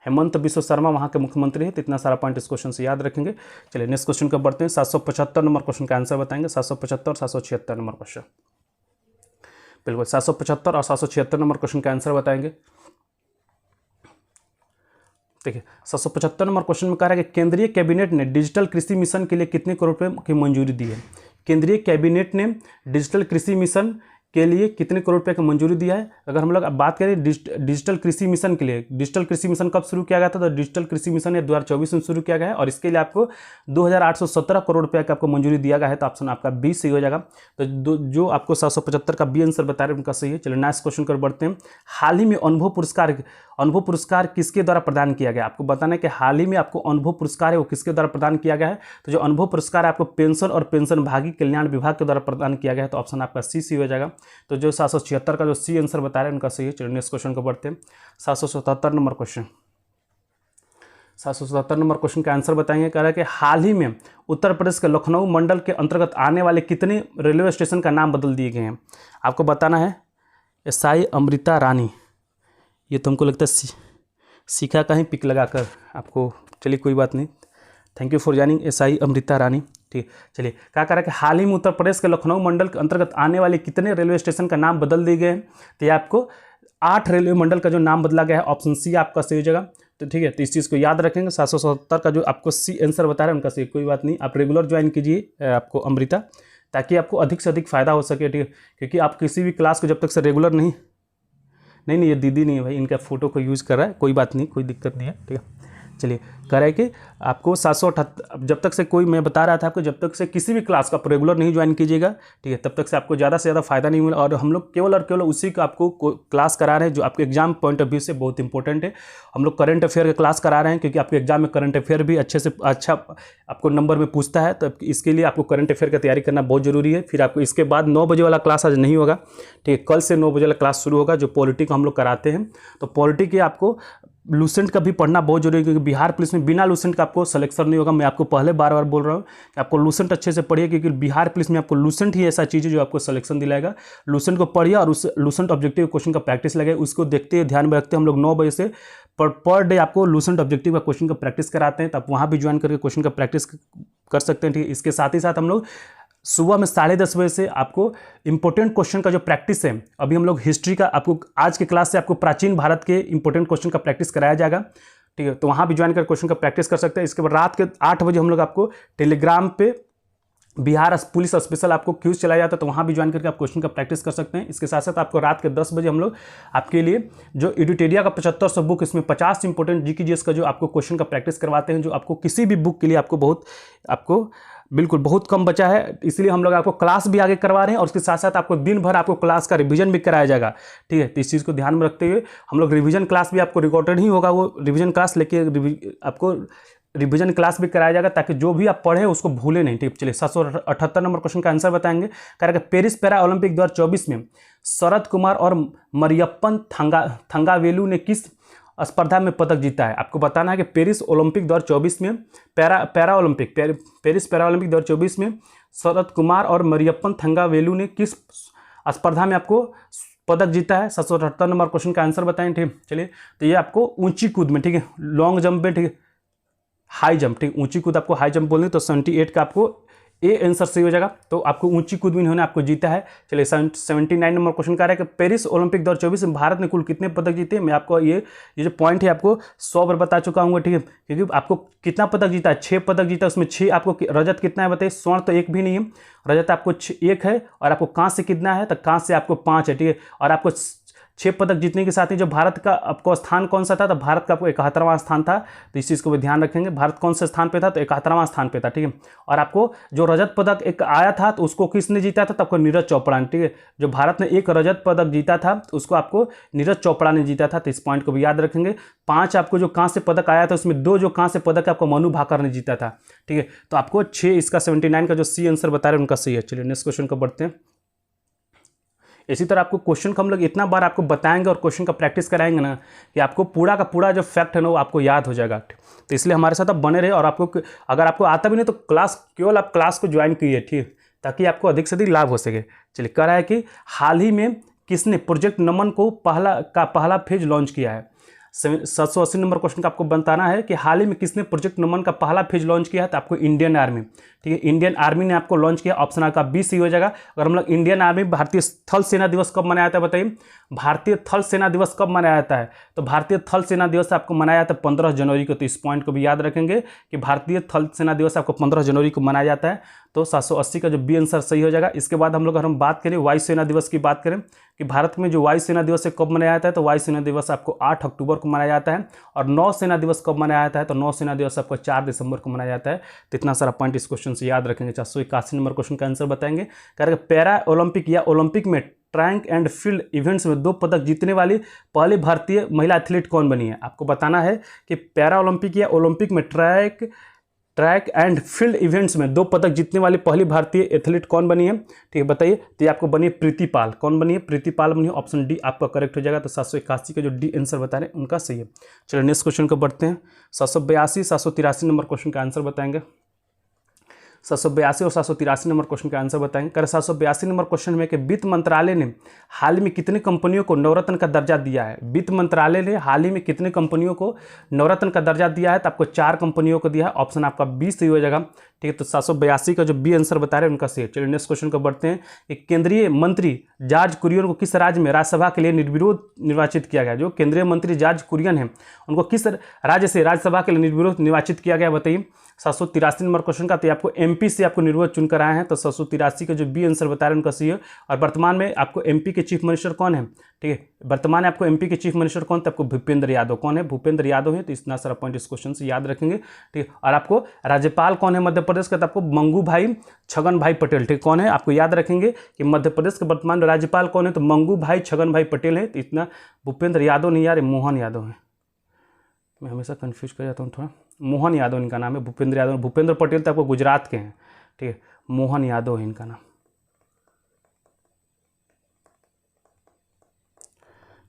हेमंत बिस्व शर्मा वहाँ के मुख्यमंत्री है। तो इतना सारा पॉइंट इस क्वेश्चन से याद रखेंगे। चलिए नेक्स्ट क्वेश्चन को बढ़ते हैं। 775 नंबर क्वेश्चन का आंसर बताएंगे। 775 और 776 नंबर क्वेश्चन, बिल्कुल 775 और 776 नंबर क्वेश्चन का आंसर बताएंगे। देखिए 775 नंबर क्वेश्चन में कह रहा है कि केंद्रीय कैबिनेट ने डिजिटल कृषि मिशन के लिए कितने करोड़ रुपए की मंजूरी दी है। केंद्रीय कैबिनेट ने डिजिटल कृषि मिशन के लिए कितने करोड़ रुपए की मंजूरी दिया है। अगर हम लोग अब बात करें डिजिटल कृषि मिशन के लिए, डिजिटल कृषि मिशन कब शुरू किया गया था, तो डिजिटल कृषि मिशन 2024 में शुरू किया गया है और इसके लिए आपको 2817 करोड़ रुपए का आपको मंजूरी दिया गया है। तो ऑप्शन आपका बी सही हो जाएगा। तो जो आपको 775 का बी आंसर बता रहे हैं उनका सही है। चलिए नेक्स्ट क्वेश्चन कर बढ़ते हैं। हाल ही में अनुभव पुरस्कार किसके द्वारा प्रदान किया गया। आपको बताना है कि हाल ही में आपको अनुभव पुरस्कार है वो किसके द्वारा प्रदान किया गया है। तो जो अनुभव पुरस्कार है आपको पेंशन और पेंशनभागी कल्याण विभाग के द्वारा प्रदान किया गया है। तो ऑप्शन आपका सी हो जाएगा। तो जो 776 का जो सी आंसर बता रहे हैं उनका सही है। चलिए नेक्स्ट क्वेश्चन को बढ़ते हैं। 777 नंबर क्वेश्चन, 777 नंबर क्वेश्चन का आंसर बताएंगे। कह रहा है कि हाल ही में उत्तर प्रदेश के लखनऊ मंडल के अंतर्गत आने वाले कितने रेलवे स्टेशन का नाम बदल दिए गए हैं। आपको बताना है एसआई अमृता रानी, ये तो हमको लगता है सीखा कहीं पिक लगाकर आपको, चलिए कोई बात नहीं, thank you for joining SI Amrita Rani. ठीक, चलिए क्या कह रहा है कि हाल ही में उत्तर प्रदेश के लखनऊ मंडल के अंतर्गत आने वाले कितने रेलवे स्टेशन का नाम बदल दिए गए हैं। तो ये आपको 8 रेलवे मंडल का जो नाम बदला गया है, ऑप्शन सी आपका सही हो जाएगा। तो ठीक है, तो इस चीज़ को याद रखेंगे। 777 का जो आपको सी आंसर बता रहे हैं उनका सही, कोई बात नहीं, आप रेगुलर ज्वाइन कीजिए आपको अमृता, ताकि आपको अधिक से अधिक फायदा हो सके। ठीक है, क्योंकि आप किसी भी क्लास को जब तक से रेगुलर नहीं ये दीदी नहीं है भाई, इनका फोटो को यूज़ कर रहा है, कोई बात नहीं, कोई दिक्कत नहीं है। ठीक है, चलिए कह रहा है कि आपको 778 जब तक से कोई, मैं बता रहा था आपको, जब तक से किसी भी क्लास का आप रेगुलर नहीं ज्वाइन कीजिएगा, ठीक है, तब तक से आपको ज़्यादा से ज़्यादा फायदा नहीं मिला। और हम लोग केवल और केवल उसी का आपको क्लास करा रहे हैं जो आपके एग्जाम पॉइंट ऑफ व्यू से बहुत इंपॉर्टेंट है। हम लोग करंट अफेयर का क्लास करा रहे हैं क्योंकि आपके एग्जाम में करंट अफेयर भी अच्छे से अच्छा आपको नंबर में पूछता है। तो इसके लिए आपको करंट अफेयर की तैयारी करना बहुत जरूरी है। फिर आपको इसके बाद 9 बजे वाला क्लास आज नहीं होगा, ठीक है, कल से 9 बजे वाला क्लास शुरू होगा जो पॉलिटी को हम लोग कराते हैं। तो पॉलिटी के आपको लूसेंट का भी पढ़ना बहुत जरूरी है क्योंकि बिहार पुलिस में बिना लूसेंट का आपको सिलेक्शन नहीं होगा। मैं आपको पहले बार बोल रहा हूँ कि आपको लूसेंट अच्छे से पढ़िए क्योंकि बिहार पुलिस में आपको लूसेंट ही ऐसा चीज़ है जो आपको सिलेक्शन दिलाएगा। लूसेंट को पढ़िए और उस लूसेंट ऑब्जेक्टिव क्वेश्चन का प्रैक्टिस लगाए, उसको देखते हुए ध्यान में रखते हम लोग 9 बजे से पर डे आपको लूसेंट ऑब्जेक्टिव का क्वेश्चन का प्रैक्टिस कराते हैं। तो आप वहाँ भी ज्वाइन करके क्वेश्चन का प्रैक्टिस कर सकते हैं। ठीक है, इसके साथ ही साथ हम लोग सुबह में 10:30 बजे से आपको इंपॉर्टेंट क्वेश्चन का जो प्रैक्टिस है, अभी हम लोग हिस्ट्री का आपको आज के क्लास से आपको प्राचीन भारत के इंपॉर्टेंट क्वेश्चन का प्रैक्टिस कराया जाएगा। ठीक है, तो वहाँ भी ज्वाइन कर क्वेश्चन का प्रैक्टिस कर सकते हैं। इसके बाद रात के 8 बजे हम लोग आपको टेलीग्राम पे बिहार पुलिस स्पेशल आपको क्यूज चलाया जाता है, तो वहाँ भी ज्वाइन करके आप क्वेश्चन का प्रैक्टिस कर सकते हैं। इसके साथ साथ आपको रात के 10 बजे हम लोग आपके लिए जो एडिटेरिया का 7500 बुक, इसमें 50 इंपॉर्टेंट जीके का जो आपको क्वेश्चन का प्रैक्टिस करवाते हैं, जो आपको किसी भी बुक के लिए आपको बिल्कुल बहुत कम बचा है, इसलिए हम लोग आपको क्लास भी आगे करवा रहे हैं और उसके साथ साथ आपको दिन भर आपको क्लास का रिवीजन भी कराया जाएगा। ठीक है, तो इस चीज़ को ध्यान में रखते हुए हम लोग रिवीजन क्लास भी आपको रिकॉर्डेड ही होगा, वो रिवीजन क्लास लेके आपको रिवीजन क्लास भी कराया जाएगा ताकि जो भी आप पढ़े उसको भूले नहीं। ठीक, चलिए 778 नंबर क्वेश्चन का आंसर बताएंगे। कह रहा है पेरिस पैरा ओलंपिक 2024 में शरद कुमार और मरियप्पन थंगावेलु ने किस स्पर्धा में पदक जीता है। आपको बताना है कि पेरिस ओलंपिक 2024 में पेरिस पैरा ओलंपिक 2024 में शरद कुमार और मरियप्पन थंगावेलु ने किस स्पर्धा में आपको पदक जीता है। 778 नंबर क्वेश्चन का आंसर बताएं। ठीक, चलिए तो ये आपको ऊंची कूद में, ठीक है, लॉन्ग जंप में, ठीक है, हाई जंप, ठीक, ऊंची कूद आपको हाई जंप बोलनी है, तो 78 का आपको ए आंसर सही हो जाएगा। तो आपको ऊंची कूद भी इन्होंने आपको जीता है। चलिए 79 नंबर क्वेश्चन कह रहा है कि पेरिस ओलंपिक 2024 में भारत ने कुल कितने पदक जीते। मैं आपको ये जो पॉइंट है आपको 100 बार बता चुका हूँ, ठीक है, क्योंकि आपको कितना पदक जीता है, 6 पदक जीता है, उसमें 6 आपको रजत कितना है बताइए, स्वर्ण तो एक भी नहीं है, रजत आपको 1 है, और आपको कांस्य कितना है, तो कांस्य आपको 5 है, ठीक है, और आपको 6 पदक जीतने के साथ ही जो भारत का आपको स्थान कौन सा था, तो भारत का आपको 71वां स्थान था। तो इस चीज़ को भी ध्यान रखेंगे, भारत कौन से स्थान पे था, तो 71वां स्थान पे था, ठीक है। और आपको जो रजत पदक एक आया था, तो उसको किसने जीता था, तो आपको नीरज चोपड़ा ने, ठीक है, जो भारत ने एक रजत पदक जीता था, तो उसको आपको नीरज चोपड़ा ने जीता था। तो इस पॉइंट को भी याद रखेंगे। 5 आपको जो कांस्य पदक आया था, उसमें 2 जो कांस्य पदक आपको मनु भाकर ने जीता था, ठीक है। तो आपको 6 इसका 79 का जो सी आंसर बता रहे हैं उनका सही है। चलिए नेक्स्ट क्वेश्चन को बढ़ते हैं। इसी तरह आपको क्वेश्चन को हम लोग इतना बार आपको बताएंगे और क्वेश्चन का प्रैक्टिस कराएंगे ना कि आपको पूरा का पूरा जो फैक्ट है ना वो आपको याद हो जाएगा। तो इसलिए हमारे साथ आप बने रहे, और आपको अगर आपको आता भी नहीं तो केवल आप क्लास को ज्वाइन कीजिए, ठीक, ताकि आपको अधिक से अधिक लाभ हो सके। चलिए कह रहा है कि हाल ही में किसने प्रोजेक्ट नमन को पहला फेज लॉन्च किया है। 780 नंबर क्वेश्चन का आपको बताना है कि हाल ही में किसने प्रोजेक्ट नमन का पहला फेज लॉन्च किया है, तो आपको इंडियन आर्मी, ठीक है, इंडियन आर्मी ने आपको लॉन्च किया। ऑप्शन आपका 20 ही हो जाएगा। अगर हम लोग इंडियन आर्मी भारतीय थल सेना दिवस कब मनाया जाता है बताइए, भारतीय थल सेना दिवस कब मनाया जाता है, तो भारतीय थल सेना दिवस आपको मनाया जाता है 15 जनवरी को। तो इस पॉइंट को भी याद रखेंगे कि भारतीय थल सेना दिवस आपको 15 जनवरी को मनाया जाता है। तो 780 का जो बी आंसर सही हो जाएगा। इसके बाद हम लोग अगर हम बात करें वायु सेना दिवस की बात करें कि भारत में जो वायु सेना दिवस है कब मनाया जाता है, तो वायु सेना दिवस आपको 8 अक्टूबर को मनाया जाता है। और नौ सेना दिवस कब मनाया जाता है, तो नौ सेना दिवस आपको 4 दिसंबर को मनाया जाता है। तो इतना सारा पॉइंट इस क्वेश्चन से याद रखेंगे। 481 नंबर क्वेश्चन का आंसर बताएंगे। कह पैरा ओलंपिक या ओलंपिक में ट्रैक एंड फील्ड इवेंट्स में 2 पदक जीतने वाली पहली भारतीय महिला एथलीट कौन बनी है। आपको बताना है कि पैरा ओलंपिक या ओलंपिक में ट्रैक एंड फील्ड इवेंट्स में 2 पदक जीतने वाली पहली भारतीय एथलीट कौन बनी है, ठीक है, बताइए। तो ये आपको बनी है प्रीति पाल। कौन बनी है, प्रीति पाल बनी है। ऑप्शन डी आपका करेक्ट हो जाएगा। तो 781 का जो डी आंसर बता रहे हैं उनका सही है। चलिए नेक्स्ट क्वेश्चन को बढ़ते हैं। 782 783 नंबर क्वेश्चन का आंसर बताएंगे। 782 और 783 नंबर क्वेश्चन का आंसर बताएंगे। कर 782 नंबर क्वेश्चन में कि वित्त मंत्रालय ने हाल में कितने कंपनियों को नवरत्न का दर्जा दिया है। वित्त मंत्रालय ने हाल ही में कितने कंपनियों को नवरत्न का दर्जा दिया है, तो आपको 4 कंपनियों को दिया है। ऑप्शन आपका 20 सही हो जाएगा, ठीक है। तो 782 का जो बी आंसर बता रहे हैं उनका सही है। चलिए नेक्स्ट क्वेश्चन को बढ़ते हैं। एक केंद्रीय मंत्री जॉर्ज कुरियन को किस राज्य में राज्यसभा के लिए निर्विरोध निर्वाचित किया गया। जो केंद्रीय मंत्री जॉर्ज कुरियन है उनको किस राज्य से राज्यसभा के लिए निर्विरोध निर्वाचित किया गया बताइए। 783 नंबर क्वेश्चन का, तो आपको एमपी से आपको निर्विरोध चुन कर आए हैं। तो 783 का जो बी आंसर बता रहे हैं उनका सही है। और वर्तमान में आपको एमपी के चीफ मिनिस्टर कौन है, ठीक है, वर्तमान में आपको एमपी के चीफ मिनिस्टर कौन, तो आपको भूपेंद्र यादव। कौन है, भूपेंद्र यादव है। तो इतना सारा पॉइंट इस क्वेश्चन से याद रखेंगे, ठीक है। और आपको राज्यपाल कौन है मध्य प्रदेश का, तो आपको मंगू भाई छगन भाई पटेल, ठीक, कौन है, आपको याद रखेंगे कि मध्य प्रदेश के वर्तमान राज्यपाल कौन है, तो मंगू भाई छगन भाई पटेल है। तो इतना भूपेंद्र यादव नहीं यार, मोहन यादव है। मैं हमेशा कंफ्यूज कर जाता हूँ थोड़ा। मोहन यादव इनका नाम है, भूपेंद्र यादव। भूपेंद्र पटेल तो आपको गुजरात के हैं, ठीक है, मोहन यादव है इनका नाम।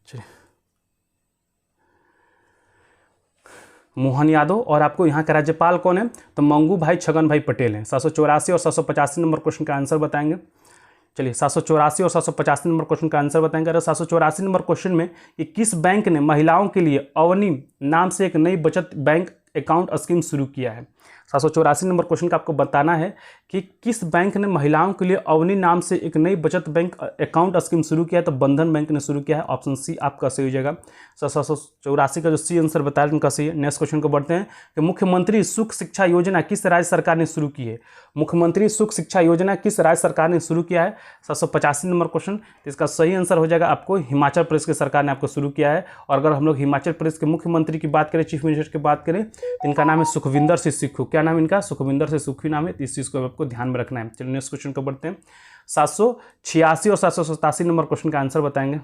चलिए मोहन यादव। और आपको यहाँ का राज्यपाल कौन है, तो मंगू भाई छगन भाई पटेल हैं। 784 और 785 नंबर क्वेश्चन का आंसर बताएंगे। चलिए 784 और 785 नंबर क्वेश्चन का आंसर बताएंगे। अगर 784 नंबर क्वेश्चन में कि किस बैंक ने महिलाओं के लिए अवनी नाम से एक नई बचत बैंक अकाउंट स्कीम शुरू किया है। 784 नंबर क्वेश्चन का आपको बताना है कि किस बैंक ने महिलाओं के लिए अवनी नाम से एक नई बचत बैंक अकाउंट स्कीम शुरू किया है, तो बंधन बैंक ने शुरू किया है। ऑप्शन सी आपका सही हो जाएगा। 784 का जो सी आंसर बता रहे हैं उनका सही है। नेक्स्ट क्वेश्चन को बढ़ते हैं कि मुख्यमंत्री सुख शिक्षा योजना किस राज्य सरकार ने शुरू की है। मुख्यमंत्री सुख शिक्षा योजना किस राज्य सरकार ने शुरू किया है। 785 नंबर क्वेश्चन, इसका सही आंसर हो जाएगा आपको हिमाचल प्रदेश की सरकार ने आपको शुरू किया है। और अगर हम लोग हिमाचल प्रदेश के मुख्यमंत्री की बात करें, चीफ मिनिस्टर की बात करें, तो इनका नाम है सुखविंदर सिंह सुक्खू। क्या नाम इनका, सुखविंदर सिंह सुक्खू नाम है। इस चीज़ को आपको ध्यान में रखना है। चलिए नेक्स्ट क्वेश्चन को बढ़ते हैं। 786 और 787 नंबर क्वेश्चन का आंसर बताएंगे।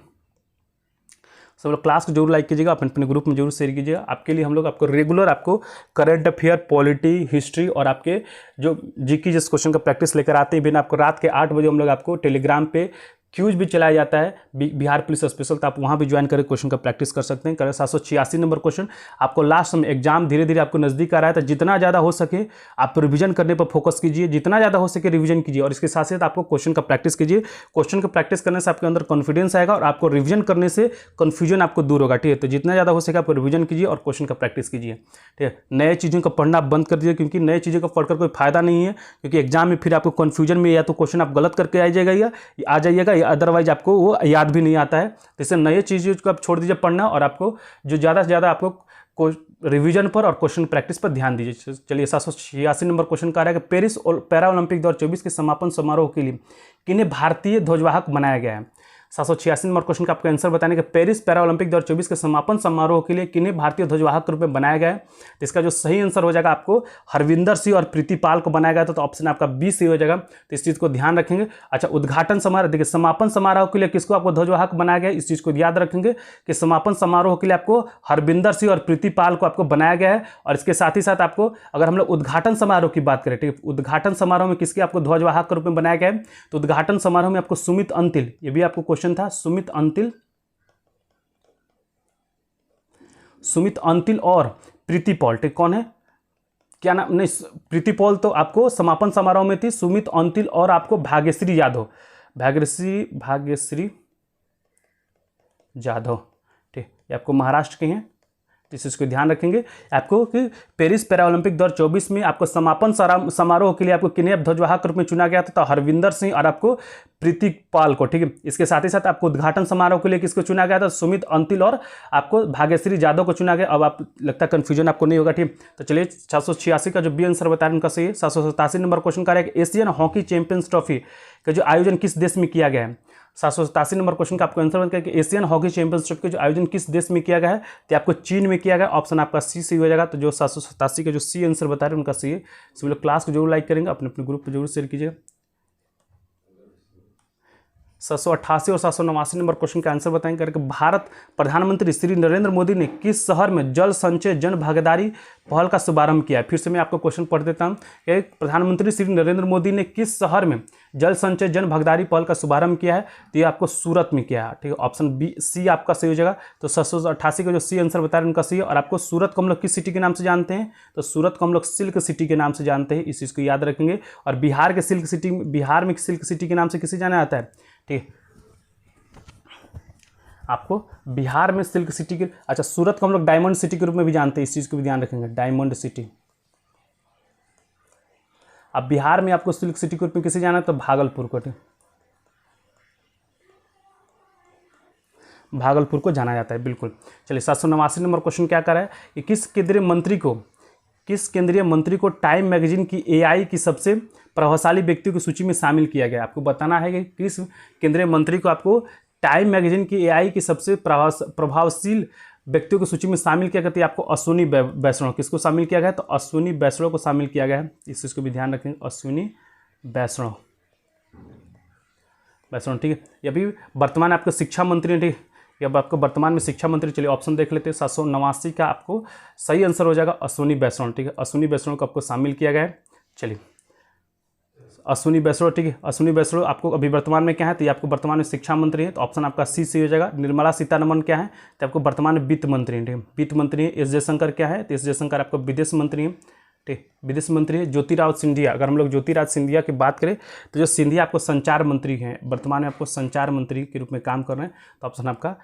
सब लोग क्लास को जरूर लाइक कीजिएगा, अपने ग्रुप में जरूर शेयर कीजिएगा। आपके लिए हम लोग आपको रेगुलर आपको करंट अफेयर, पॉलिटी, हिस्ट्री और आपके जो जीके जिस क्वेश्चन का प्रैक्टिस लेकर आते हैं। बिना आपको रात के 8 बजे हम लोग आपको टेलीग्राम पे क्यूज भी चलाया जाता है बिहार पुलिस स्पेशल, तो आप वहाँ भी ज्वाइन करके क्वेश्चन का प्रैक्टिस कर सकते हैं। 786 नंबर क्वेश्चन, आपको लास्ट में एग्जाम धीरे धीरे आपको नज़दीक आ रहा है, तो जितना ज़्यादा हो सके आप रिवीजन करने पर फोकस कीजिए, जितना ज़्यादा हो सके रिवीजन कीजिए, और इसके साथ साथ आपको क्वेश्चन का प्रैक्टिस कीजिए। क्वेश्चन का प्रैक्टिस करने से आपके अंदर कॉन्फिडेंस आएगा और आपको रिवीजन करने से कन्फ्यूजन आपको दूर होगा। ठीक है, तो जितना ज़्यादा हो सके आप रिवीजन कीजिए और क्वेश्चन का प्रैक्टिस कीजिए। ठीक है, नए चीज़ों को पढ़ना बंद कर दीजिए, क्योंकि नए चीज़ों को पढ़कर कोई फायदा नहीं है, क्योंकि एग्जाम में फिर आपको कन्फ्यूजन में या तो क्वेश्चन आप गलत करके आ जाइएगा या अदरवाइज आपको वो याद भी नहीं आता है। जैसे नए चीज़ों को आप छोड़ दीजिए पढ़ना, और आपको जो ज़्यादा से ज़्यादा आपको रिवीजन पर और क्वेश्चन प्रैक्टिस पर ध्यान दीजिए। चलिए 786 नंबर क्वेश्चन का रहा है कि पेरिस पैरा ओलंपिक 2024 के समापन समारोह के लिए किन्हें भारतीय ध्वजवाहक बनाया गया है। 786 नंबर क्वेश्चन का आपको आंसर बताने के पेरिस पैरा ओलंपिक 2024 के समापन समारोह के लिए किन्हें भारतीय ध्वजवाहक के रूप में बनाया गया है। तो इसका जो सही आंसर हो जाएगा आपको हरविंदर सिंह और प्रीति पाल को बनाया गया था, तो ऑप्शन आपका बी सही हो जाएगा। तो इस चीज़ को ध्यान रखेंगे। अच्छा, उद्घाटन समारोह, देखिए समापन समारोह के लिए किसको आपको ध्वजवाहक बनाया गया है, इस चीज़ को याद रखेंगे कि समापन समारोह के लिए आपको हरविंदर सिंह और प्रीति पाल को आपको बनाया गया है। और इसके साथ ही साथ आपको अगर हम लोग उद्घाटन समारोह की बात करें, ठीक है, उद्घाटन समारोह में किसके आपको ध्वजवाहक के रूप में बनाया गया है, तो उद्घाटन समारोह में आपको सुमित अंतिल, ये भी आपको क्वेश्चन था, सुमित अंतिल और प्रीति पॉल, ठीक, कौन है, क्या नाम, नहीं प्रीति पॉल तो आपको समापन समारोह में थी, सुमित अंतिल और आपको भाग्यश्री यादव, भाग्यश्री यादव, ठीक, ये आपको महाराष्ट्र के हैं। इस चीज़ को ध्यान रखेंगे आपको कि पेरिस पैरा ओलंपिक 2024 में आपको समापन समारोह के लिए आपको किन्हें ध्वजवाहक के रूप में चुना गया था, तो हरविंदर सिंह और आपको प्रीति पाल को। ठीक है, इसके साथ ही साथ आपको उद्घाटन समारोह के लिए किसको चुना गया था, सुमित अंतिल और आपको भाग्यश्री यादव को चुना गया। अब आप लगता है कन्फ्यूजन आपको नहीं होगा। ठीक, तो चलिए 786 का जो बी आंसर बताया उनका सही है। 787 नंबर क्वेश्चन का है एशियन हॉकी चैंपियंस ट्रॉफी का जो आयोजन किस देश में किया गया है। 787 नंबर क्वेश्चन का आपको आंसर बनता है कि एशियन हॉकी चैंपियनशिप के जो आयोजन किस देश में किया गया है, तो आपको चीन में किया गया। ऑप्शन आपका सी सही हो जाएगा। तो जो 787 का जो सी आंसर बता रहे हैं उनका सी है। सभी लोग क्लास को जरूर लाइक करेंगे, अपने अपने ग्रुप पर जरूर शेयर कीजिएगा। 788 और 789 नंबर क्वेश्चन का आंसर बताएंगे करके भारत प्रधानमंत्री श्री नरेंद्र मोदी ने किस शहर में जल संचय जन भागीदारी पहल का शुभारंभ किया है। फिर से मैं आपको क्वेश्चन पढ़ देता हूं कि प्रधानमंत्री श्री नरेंद्र मोदी ने किस शहर में जल संचय जन भागीदारी पहल का शुभारंभ किया है, तो ये आपको सूरत में किया है। ठीक है, ऑप्शन बी सी आपका सही हो जाएगा। तो 788 का जो सी आंसर बता रहे हैं उनका सी है। और आपको सूरत को हम लोग किस सिटी के नाम से जानते हैं, तो सूरत को हम लोग सिल्क सिटी के नाम से जानते हैं, इस चीज़ को याद रखेंगे। और बिहार के सिल्क सिटी, बिहार में सिल्क सिटी के नाम से किसे जाना जाता है, ठीक, आपको बिहार में सिल्क सिटी के, अच्छा सूरत को हम लोग डायमंड सिटी के रूप में भी जानते हैं, इस चीज़ को भी ध्यान रखेंगे, डायमंड सिटी। अब बिहार में आपको सिल्क सिटी के रूप में किसे जाना है, तो भागलपुर को, भागलपुर को जाना जाता है, बिल्कुल। चलिए 789 नंबर क्वेश्चन क्या कर रहा है कि किस केंद्रीय मंत्री को टाइम मैगजीन की एआई की सबसे प्रभावशाली व्यक्तियों की सूची में शामिल किया गया। आपको बताना है कि किस केंद्रीय मंत्री को आपको टाइम मैगजीन की एआई की सबसे प्रभावशील व्यक्तियों की सूची में शामिल किया गया। तो आपको अश्विनी वैष्णव, किसको शामिल किया गया है, तो अश्विनी वैष्णव को शामिल किया गया है, इस चीज़ को भी ध्यान रखेंगे, अश्विनी वैष्णव। ठीक है, ये भी वर्तमान आपके शिक्षा मंत्री हैं। ठीक है, अब आपको वर्तमान में शिक्षा मंत्री, चलिए ऑप्शन देख लेते हैं। 789 का आपको सही आंसर हो जाएगा अश्विनी वैष्णव। ठीक है, अश्विनी वैष्णव को आपको शामिल किया गया है। चलिए अश्विनी वैष्णव, ठीक है, अश्विनी वैष्णव आपको अभी वर्तमान में क्या है, तो ये आपको वर्तमान में शिक्षा मंत्री है, तो ऑप्शन आपका सी सही हो जाएगा। निर्मला सीतारमण क्या है, तो आपको वर्तमान में वित्त मंत्री है। ठीक है, वित्त मंत्री है। एस जयशंकर क्या है, तो एस जयशंकर आपको विदेश मंत्री है। ठीक, विदेश मंत्री है। ज्योतिरादित्य सिंधिया, अगर हम लोग ज्योतिरादित्य सिंधिया की बात करें तो जो सिंधिया आपको संचार मंत्री हैं, वर्तमान में आपको संचार मंत्री के रूप में काम कर रहे हैं, तो ऑप्शन आपका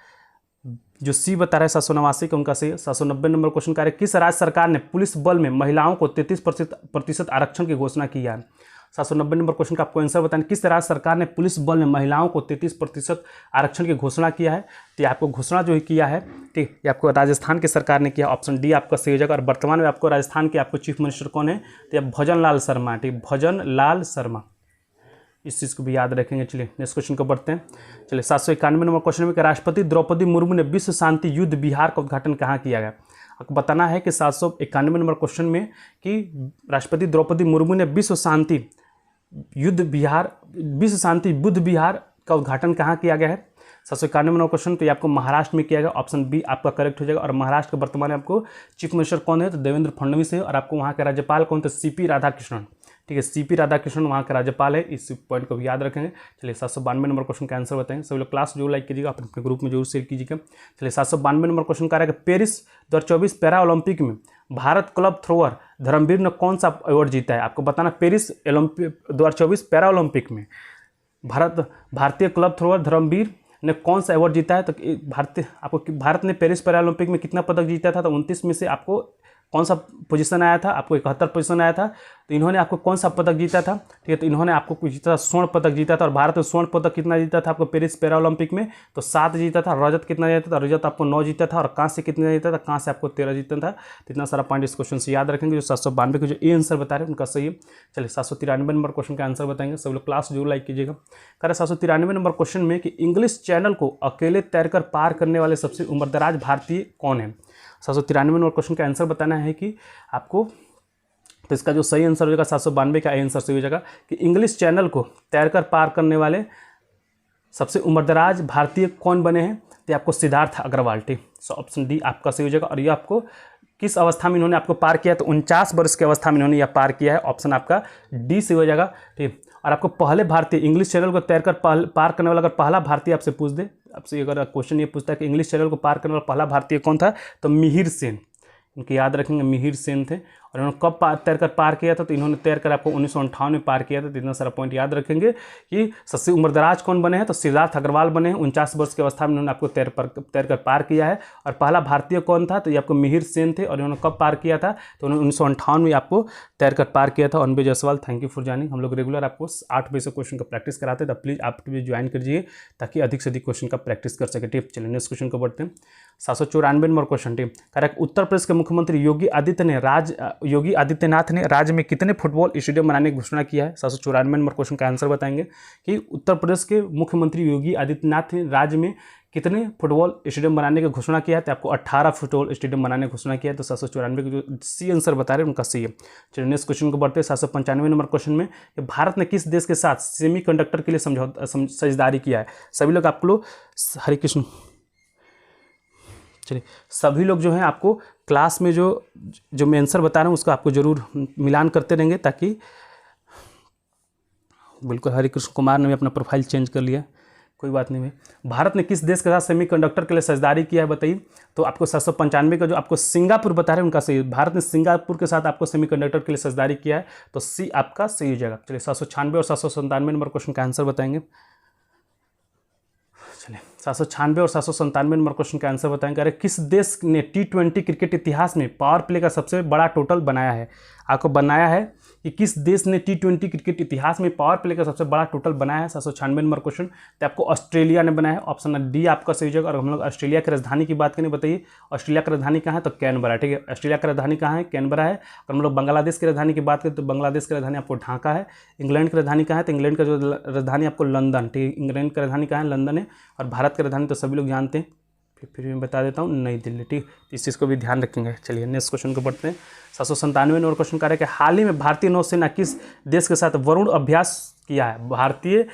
जो सी बता रहा है 789 का उनका सही। 790 नंबर क्वेश्चन का है किस राज्य सरकार ने पुलिस बल में महिलाओं को 33% आरक्षण की घोषणा की है। 790 नंबर क्वेश्चन का आपको आंसर बताएं किस राज्य सरकार ने पुलिस बल में महिलाओं को 33% आरक्षण की घोषणा किया है। तो आपको घोषणा जो किया है, ठीक, ये आपको राजस्थान की सरकार ने किया। ऑप्शन डी आपका सही हो जाएगा। और वर्तमान में आपको राजस्थान के आपको चीफ मिनिस्टर कौन है, तो भजन लाल शर्मा। ठीक, भजन लाल शर्मा, इस चीज़ को भी याद रखेंगे। चलिए नेक्स्ट क्वेश्चन को बढ़ते हैं। चलिए 791 नंबर क्वेश्चन में राष्ट्रपति द्रौपदी मुर्मू ने विश्व शांति युद्ध विहार का उद्घाटन कहाँ किया गया। आपको बताना है कि 791 नंबर क्वेश्चन में कि राष्ट्रपति द्रौपदी मुर्मू ने विश्व शांति बुद्ध विहार का उद्घाटन कहाँ किया गया है। 791 नंबर क्वेश्चन, तो ये आपको महाराष्ट्र में किया गया। ऑप्शन बी आपका करेक्ट हो जाएगा। और महाराष्ट्र के वर्तमान में आपको चीफ मिनिस्टर कौन है, तो देवेंद्र फडणवीस है। और आपको वहाँ के राज्यपाल कौन थे, सीपी राधाकृष्णन। ठीक है, सीपी राधाकृष्णन वहाँ के राज्यपाल है, इस पॉइंट को भी याद रखेंगे। चलिए 792 नंबर क्वेश्चन का आंसर बताएंगे। सभी लोग क्लास जो लाइक कीजिएगा, अपने ग्रुप में जरूर शेयर कीजिएगा। चलिए 792 नंबर क्वेश्चन का रहेगा, पेरिस 2024 पैरा ओलंपिक में भारत क्लब थ्रोअर धर्मवीर ने कौन सा अवार्ड जीता है? आपको बताना, पेरिस ओलंपिक 2024 पैरा ओलंपिक में भारतीय क्लब थ्रोअर धर्मवीर ने कौन सा अवार्ड जीता है? तो भारत ने पेरिस पैरा ओलंपिक में कितना पदक जीता था? तो 29 में से आपको कौन सा पोजीशन आया था? आपको 71 पोजीशन आया था। तो इन्होंने आपको कौन सा पदक जीता था? ठीक है, तो इन्होंने आपको कुछ जीता था, स्वर्ण पदक जीता था। और भारत में स्वर्ण पदक कितना जीता था आपको पेरिस पैरा ओलंपिक में? तो 7 जीता था। रजत कितना जीता था? रजत आपको 9 जीता था। और कांस्य कितना जीता था? कांस्य आपको 13 जीता था। तो इतना सारा पॉइंट इस क्वेश्चन से याद रखेंगे। जो 792 के जो ए आंसर बता रहे हैं उनका सही है। चलिए 793 नंबर क्वेश्चन का आंसर बताएंगे। सब लोग क्लास जरूर लाइक कीजिएगा। कह रहे 793 नंबर क्वेश्चन में कि इंग्लिश चैनल को अकेले तैरकर पार करने वाले सबसे उम्रदराज भारतीय कौन है? 793 नंबर क्वेश्चन का आंसर बताना है कि आपको, तो इसका जो सही आंसर हो जाएगा 792 का आंसर सही हो जाएगा कि इंग्लिश चैनल को तैरकर पार करने वाले सबसे उम्रदराज भारतीय कौन बने हैं? तो आपको सिद्धार्थ अग्रवाल। ठीक, सो ऑप्शन डी आपका सही हो जाएगा। और ये आपको किस अवस्था में इन्होंने आपको पार किया? तो 49 वर्ष की अवस्था में इन्होंने यह पार किया है। ऑप्शन आपका डी से हो जाएगा। ठीक, और आपको पहले भारतीय इंग्लिश चैनल को तैरकर पार करने वाला अगर पहला भारतीय आपसे पूछ दे, आपसे अगर क्वेश्चन ये पूछता है कि इंग्लिश चैनल को पार करने वाला पहला भारतीय कौन था, तो मिहिर सेन, इनके याद रखेंगे, मिहिर सेन थे। और इन्होंने कब तैरकर पार किया था? तो इन्होंने तैरकर आपको 1958 में पार किया था। तो इतना सारा पॉइंट याद रखेंगे कि सबसे उम्रदराज कौन बने हैं? तो सिद्धार्थ अग्रवाल बने हैं। 49 वर्ष की अवस्था में इन्होंने आपको तैरकर पार किया है। और पहला भारतीय कौन था? तो ये आपको मिहिर सेन थे। और इन्होंने कब पार किया था? तो उन्होंने 1958 में आपको तैरकर पार किया था। Anbe Jaiswal, thank you for joining. हम लोग रेगुलर आपको 8 बजे से क्वेश्चन का प्रैक्टिस कराते हैं, तो प्लीज़ आप भी ज्वाइन कीजिए ताकि अधिक से अधिक क्वेश्चन का प्रैक्टिस कर सके। ठीक, चलिए नेक्स्ट क्वेश्चन को बढ़ते हैं। 794 नंबर क्वेश्चन। ठीक, करेक्ट, उत्तर प्रदेश के मुख्यमंत्री योगी आदित्यनाथ ने राज्य में कितने फुटबॉल स्टेडियम बनाने की घोषणा किया है? 794 नंबर क्वेश्चन का आंसर बताएंगे कि उत्तर प्रदेश के मुख्यमंत्री योगी आदित्यनाथ ने राज्य में कितने फुटबॉल स्टेडियम बनाने की घोषणा किया है? तो आपको 18 फुटबॉल स्टेडियम बनाने की घोषणा किया है। तो 794 के जो सी आंसर बता रहे हैं उनका सही है। चलिए नेक्स्ट क्वेश्चन को बढ़ते हैं। 795 नंबर क्वेश्चन में कि भारत ने किस देश के साथ सेमीकंडक्टर के लिए साझेदारी किया है? सभी लोग आपको, हरे कृष्ण, चलिए सभी लोग जो हैं आपको क्लास में जो मैं आंसर बता रहा हूँ उसको आपको जरूर मिलान करते रहेंगे, ताकि बिल्कुल। हरे कृष्ण कुमार ने भी अपना प्रोफाइल चेंज कर लिया, कोई बात नहीं भाई। भारत ने किस देश के साथ सेमीकंडक्टर के लिए साझेदारी किया है बताइए? तो आपको 795 का जो आपको सिंगापुर बता रहे हैं उनका सही। भारत ने सिंगापुर के साथ आपको सेमीकंडक्टर के लिए साझेदारी किया है, तो सी आपका सही हो जाएगा। चलिए 796 और 797 नंबर क्वेश्चन का आंसर बताएंगे। चलिए 796 और 797 नंबर क्वेश्चन का आंसर बताएंगे। अरे किस देश ने T20 क्रिकेट इतिहास में पावर प्ले का सबसे बड़ा टोटल बनाया है? आपको बनाया है कि किस देश ने T20 क्रिकेट इतिहास में पावर प्ले का सबसे बड़ा टोटल बनाया है? 796 नंबर क्वेश्चन, तो आपको ऑस्ट्रेलिया ने बनाया है। ऑप्शन डी आपका सही जगह। और हम लोग ऑस्ट्रेलिया की राजधानी की बात करें, बताइए ऑस्ट्रेलिया की राजधानी कहाँ है? तो कैनबरा। ठीक है, ऑस्ट्रेलिया की राजधानी कहाँ है? कैनबरा है। अगर हम लोग बांग्लादेश की राजधानी की बात करें तो बांग्लादेश की राजधानी आपको ढाका है। इंग्लैंड की राजधानी कहाँ है? तो इंग्लैंड का जो राजधानी आपको लंदन। ठीक है, इंग्लैंड की राजधानी कहाँ है? लंदन है। और भारत की राजधानी तो सभी लोग जानते हैं, फिर मैं बता देता हूँ, नई दिल्ली। ठीक, इस चीज़ को भी ध्यान रखेंगे। चलिए नेक्स्ट क्वेश्चन को पढ़ते हैं। 797 नंबर क्वेश्चन कह रहा है कि हाल ही में भारतीय नौसेना किस देश के साथ वरुण अभ्यास किया है? भारतीय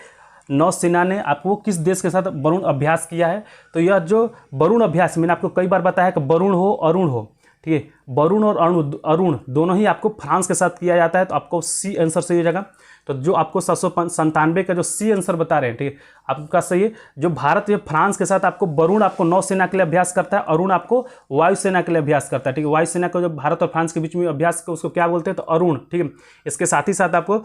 नौसेना ने आपको किस देश के साथ वरुण अभ्यास किया है? तो यह जो वरुण अभ्यास, मैंने आपको कई बार बताया कि वरुण हो अरुण हो, ठीक है, वरुण और अरुण दोनों ही आपको फ्रांस के साथ किया जाता है। तो आपको सी आंसर सही हो जाएगा। तो जो आपको 797 का जो सी आंसर बता रहे हैं, ठीक है, आपका सही है। जो भारत या फ्रांस के साथ आपको वरुण आपको नौसेना के लिए अभ्यास करता है, अरुण आपको वायुसेना के लिए अभ्यास करता है। ठीक है, वायुसेना का जो भारत और फ्रांस के बीच में अभ्यास को उसको क्या बोलते हैं? तो अरुण। ठीक है, इसके साथ ही साथ आपको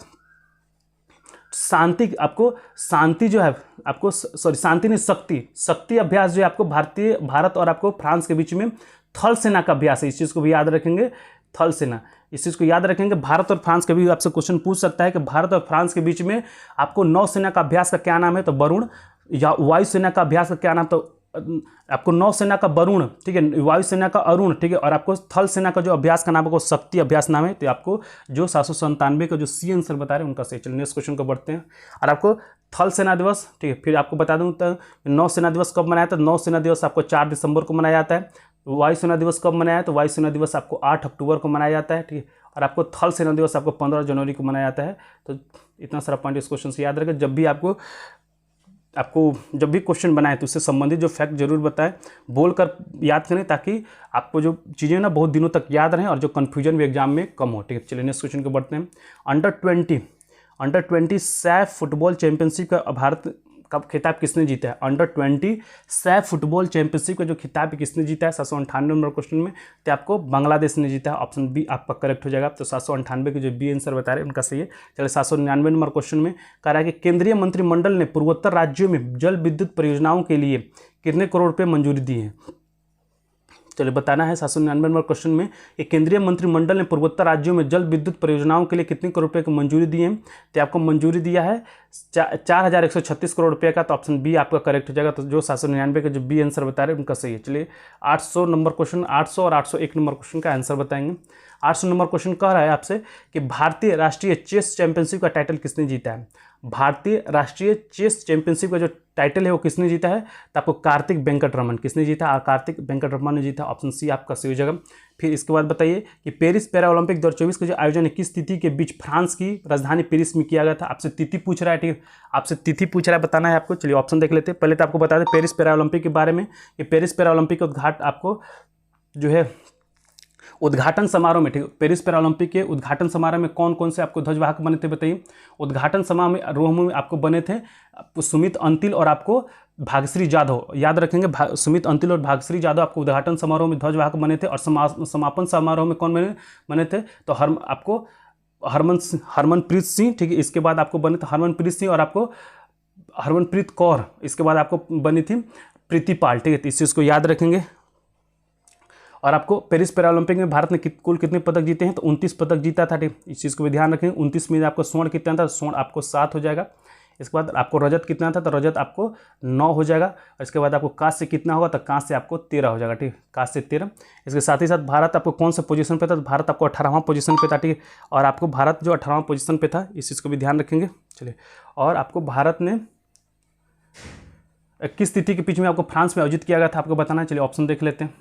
शांति, आपको शांति जो है आपको, सॉरी शांति नहीं, शक्ति अभ्यास जो है आपको भारत और आपको फ्रांस के बीच में थल सेना का अभ्यास है। इस चीज़ को भी याद रखेंगे, थल सेना, इस चीज़ को याद रखेंगे। भारत और फ्रांस के भी आपसे क्वेश्चन पूछ सकता है कि भारत और फ्रांस के बीच में आपको नौसेना का अभ्यास का क्या नाम है? तो वरुण। या वायुसेना का अभ्यास का क्या नाम? तो आपको नौसेना का वरुण, ठीक है, वायुसेना का अरुण, ठीक है, और आपको थल सेना का जो अभ्यास का नाम है वो शक्ति अभ्यास नाम है। तो आपको जो 797 का जो सी आंसर बता रहे हैं उनका सही। चलिए नेक्स्ट क्वेश्चन को बढ़ते हैं। और आपको थल सेना दिवस, ठीक है, फिर आपको बता दूं तो नौसेना दिवस कब मनाया था? नौसेना दिवस आपको 4 दिसंबर को मनाया जाता है। वायुसेना दिवस कब मनाया है? तो वायुसेना दिवस आपको 8 अक्टूबर को मनाया जाता है। ठीक है, और आपको थल सेना दिवस आपको 15 जनवरी को मनाया जाता है। तो इतना सारा पॉइंट इस क्वेश्चन से याद रखें। जब भी आपको आपको जब भी क्वेश्चन बनाए तो उससे संबंधित जो फैक्ट जरूर बताएं, बोलकर याद करें, ताकि आपको जो चीज़ें ना बहुत दिनों तक याद रहें और जो कन्फ्यूजन भी एग्जाम में कम हो। ठीक है, चलिए नेक्स्ट क्वेश्चन को बढ़ते हैं। अंडर 20 सैफ फुटबॉल चैंपियनशिप का भारत का खिताब किसने जीता है? अंडर 20 सैफ फुटबॉल चैंपियनशिप का जो खिताब है किसने जीता है? 798 नंबर क्वेश्चन में, तो आपको बांग्लादेश ने जीता है। ऑप्शन बी आपका करेक्ट हो जाएगा। तो 798 के जो बी आंसर बता रहे हैं उनका सही है। चलिए 799 नंबर क्वेश्चन में कह रहा है कि केंद्रीय मंत्रिमंडल ने पूर्वोत्तर राज्यों में जल विद्युत परियोजनाओं के लिए कितने करोड़ रुपये मंजूरी दी है? चलिए बताना है 799 नंबर क्वेश्चन में कि केंद्रीय मंत्रिमंडल ने पूर्वोत्तर राज्यों में जल विद्युत परियोजनाओं के लिए कितने करोड़ रुपए की मंजूरी दी है? तो आपको मंजूरी दिया है 4136 करोड़ रुपए का। तो ऑप्शन बी आपका करेक्ट हो जाएगा। तो जो 799 का जो बी आंसर बता रहे हैं उनका सही है। चलिए 800 नंबर क्वेश्चन, 800 और 801 नंबर क्वेश्चन का आंसर बताएंगे। 800 नंबर क्वेश्चन कह रहा है आपसे कि भारतीय राष्ट्रीय चेस चैंपियनशिप का टाइटल किसने जीता है? भारतीय राष्ट्रीय चेस चैंपियनशिप का जो टाइटल है वो किसने जीता है? तो आपको कार्तिक वेंकटरमन किसने जीता? और कार्तिक वेंकटरमन ने जीता। ऑप्शन सी आपका सही हो जाएगा। फिर इसके बाद बताइए कि पेरिस पैरा ओलंपिक 2024 का जो आयोजन है किस तिथि के बीच फ्रांस की राजधानी पेरिस में किया गया था? आपसे तिथि पूछ रहा है। ठीक है, आपसे तिथि पूछ रहा है, बताना है आपको। चलिए ऑप्शन देख लेते हैं। पहले तो आपको बता दें पेरिस पैरा ओलंपिक के बारे में कि पेरिस पैरा ओलंपिक का उद्घाटन आपको जो है उद्घाटन समारोह में, ठीक है, पेरिस पैरालंपिक के उद्घाटन समारोह में कौन कौन से आपको ध्वजवाहक बने थे बताइए? उद्घाटन समारोह में आपको बने थे सुमित अंतिल और आपको भागश्री जाधव। याद रखेंगे, सुमित अंतिल और भागश्री जाधव आपको उद्घाटन समारोह में ध्वजवाहक बने थे। और समापन समारोह में कौन बने थे? तो आपको हरमनप्रीत सिंह। ठीक है, इसके बाद आपको बने थे हरमनप्रीत सिंह और आपको हरमनप्रीत कौर। इसके बाद आपको बनी थी प्रीति पाल। ठीक है, तो इस चीज़ को याद रखेंगे। और आपको पेरिस पैरालंपिक में भारत ने कुल कितने पदक जीते हैं? तो 29 पदक जीता था। ठीक, इस चीज़ को भी ध्यान रखें। 29 में आपको स्वर्ण कितना था? स्वर्ण आपको 7 हो जाएगा। इसके बाद आपको रजत कितना था? तो रजत आपको 9 हो जाएगा। और इसके बाद आपको कांस्य कितना होगा? तो कांस्य आपको 13 हो जाएगा। ठीक, कांस्य 13। इसके साथ ही साथ भारत आपको कौन सा पोजीशन पे था? तो भारत आपको 18वां पोजीशन पे था। ठीक है, और आपको भारत जो 18वां पोजीशन पे था, इस चीज़ को भी ध्यान रखेंगे। चलिए, और आपको भारत ने किस तिथि के बीच में आपको फ्रांस में आयोजित किया गया था आपको बताना है। चलिए ऑप्शन देख लेते हैं।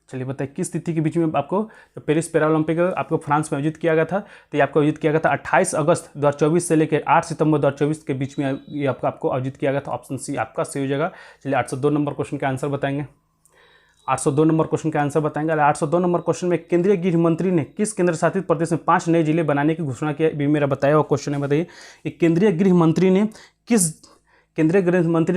चलिए बताइए किस तिथि के बीच में आपको पेरिस पैरालंपिक आपको फ्रांस में आयोजित किया गया था? तो ये आपको आयोजित किया गया था 28 अगस्त 2024 से लेकर 8 सितंबर 2024 के बीच में ये आपको आयोजित किया गया था। ऑप्शन सी आपका सही हो जाएगा। चलिए 802 नंबर क्वेश्चन का आंसर बताएंगे। 802 नंबर क्वेश्चन का आंसर बताएंगे। 802 नंबर क्वेश्चन में केंद्रीय गृह मंत्री ने किस केंद्र शासित प्रदेश में 5 नए जिले बनाने की घोषणा की? भी मेरा बताया हुआ क्वेश्चन है, बताइए केंद्रीय गृह मंत्री ने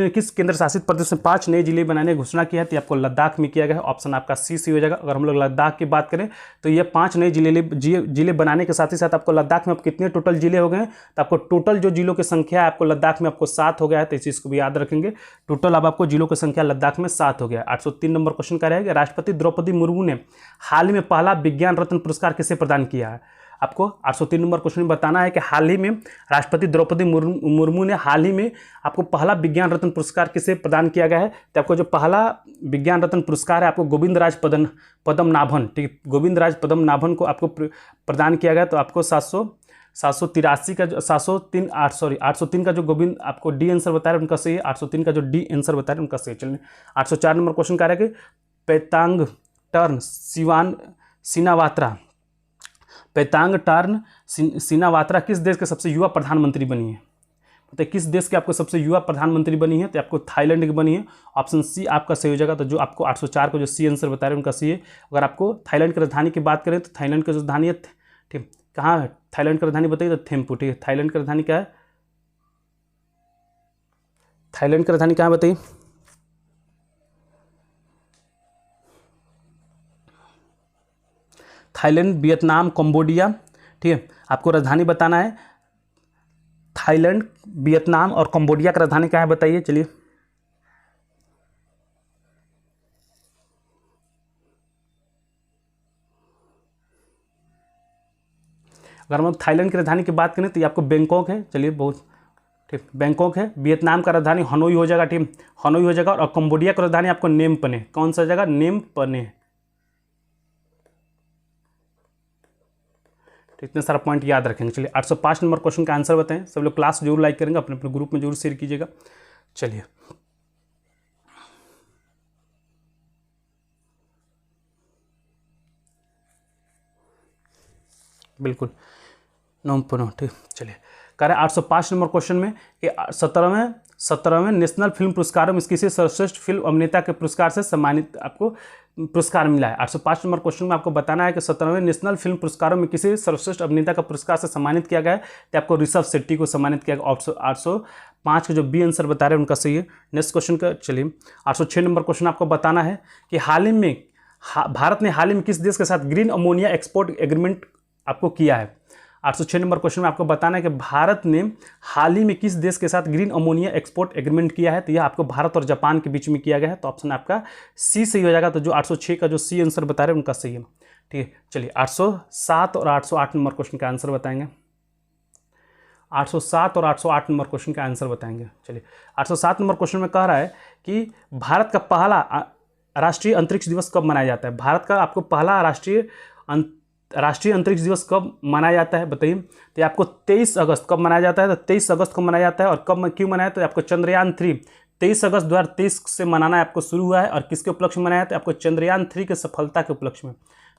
किस केंद्र शासित प्रदेश में 5 नए जिले बनाने की घोषणा की है? तो आपको लद्दाख में किया गया है। ऑप्शन आपका सी हो जाएगा। अगर हम लोग लद्दाख की बात करें तो ये 5 नए जिले बनाने के साथ ही साथ आपको लद्दाख में कितने टोटल जिले हो गए? तो आपको टोटल जो जिलों की संख्या है आपको लद्दाख में आपको 7 हो गया है। तो इस चीज़ को भी याद रखेंगे। टोटल अब आपको जिलों की संख्या लद्दाख में 7 हो गया। 803 नंबर क्वेश्चन का रहेगा राष्ट्रपति द्रौपदी मुर्मू ने हाल ही में पहला विज्ञान रत्न पुरस्कार किसे प्रदान किया है? आपको 803 नंबर क्वेश्चन में बताना है कि हाल ही में राष्ट्रपति द्रौपदी मुर्मू ने हाल ही में आपको पहला विज्ञान रत्न पुरस्कार किसे प्रदान किया गया है? तो आपको जो पहला विज्ञान रत्न पुरस्कार है आपको गोविंदराज पद्मनाभन, ठीक, गोविंदराज पद्मनाभन को आपको प्रदान किया गया। तो आपको 783 का 803 का जो गोविंद आपको डी आंसर बता रहे हैं उनका सही है। 803 का जो डी आंसर बता रहे हैं उनका सही। चलिए 804 नंबर क्वेश्चन का है कि पैतांग टर्न सीनावात्रा किस देश के सबसे युवा प्रधानमंत्री बनी है? तो किस देश के आपको सबसे युवा प्रधानमंत्री बनी है? तो आपको थाईलैंड की बनी है। ऑप्शन सी आपका सही हो जाएगा। तो जो आपको 804 को जो सी आंसर बता रहे हैं उनका सी है। अगर आपको थाईलैंड की राजधानी की बात करें तो थाईलैंड की राजधानी है, ठीक, कहाँ है थाईलैंड की राजधानी बताइए? तो थिम्पू। ठीक है, थाईलैंड की राजधानी क्या है? थाईलैंड की राजधानी कहाँ है बताइए? Thailand, Vietnam, Cambodia. ठीक है, आपको राजधानी बताना है। थाईलैंड, वियतनाम और कंबोडिया की राजधानी क्या है बताइए? चलिए अगर हम थाईलैंड की राजधानी की बात करें तो ये आपको बैंकॉक है। चलिए बहुत ठीक, बैंकॉक है। वियतनाम का राजधानी हनोई हो जाएगा। ठीक, हनोई हो जाएगा। और कंबोडिया की राजधानी आपको नेम पने, कौन सा जगह? नेम पने। तो इतने सारा पॉइंट याद रखेंगे। चलिए 805 नंबर क्वेश्चन का आंसर बताएं। सब लोग क्लास जरूर लाइक करेंगे, अपने अपने ग्रुप में जरूर शेयर कीजिएगा। चलिए बिल्कुल ठीक। चलिए कह रहा है 805 नंबर क्वेश्चन में कि 17वें नेशनल फिल्म पुरस्कारों में किसी सर्वश्रेष्ठ फिल्म अभिनेता के पुरस्कार से सम्मानित आपको पुरस्कार मिला है। 805 नंबर क्वेश्चन में आपको बताना है कि 17वें नेशनल फिल्म पुरस्कारों में किसी सर्वश्रेष्ठ अभिनेता का पुरस्कार से सम्मानित किया गया है, तो आपको ऋषभ शेट्टी को सम्मानित किया गया। 805 का जो बी आंसर बता रहे हैं उनका सही है। नेक्स्ट क्वेश्चन का चलिए 806 नंबर क्वेश्चन आपको बताना है कि भारत ने हाल ही में किस देश के साथ ग्रीन अमोनिया एक्सपोर्ट एग्रीमेंट आपको किया है। 806 नंबर क्वेश्चन में आपको बताना है कि भारत ने हाल ही में किस देश के साथ ग्रीन अमोनिया एक्सपोर्ट एग्रीमेंट किया है, तो यह आपको भारत और जापान के बीच में किया गया है। तो ऑप्शन आपका सी सही हो जाएगा। तो जो 806 का जो सी आंसर बता रहे हैं उनका सही है। ठीक है, चलिए 807 और 808 नंबर क्वेश्चन का आंसर बताएंगे। 807 और 808 नंबर क्वेश्चन का आंसर बताएंगे। चलिए 807 नंबर क्वेश्चन में कह रहा है कि भारत का पहला राष्ट्रीय अंतरिक्ष दिवस कब मनाया जाता है। भारत का आपको पहला राष्ट्रीय अंतरिक्ष दिवस कब मनाया जाता है बताइए। तो आपको 23 अगस्त कब मनाया जाता है, तो 23 अगस्त को मनाया जाता है। और कब क्यों मनाया, तो आपको चंद्रयान 3 23 अगस्त 2023 से मनाना आपको शुरू हुआ है। और किसके उपलक्ष्य में मनाया, तो आपको चंद्रयान 3 के सफलता के उपलक्ष्य में।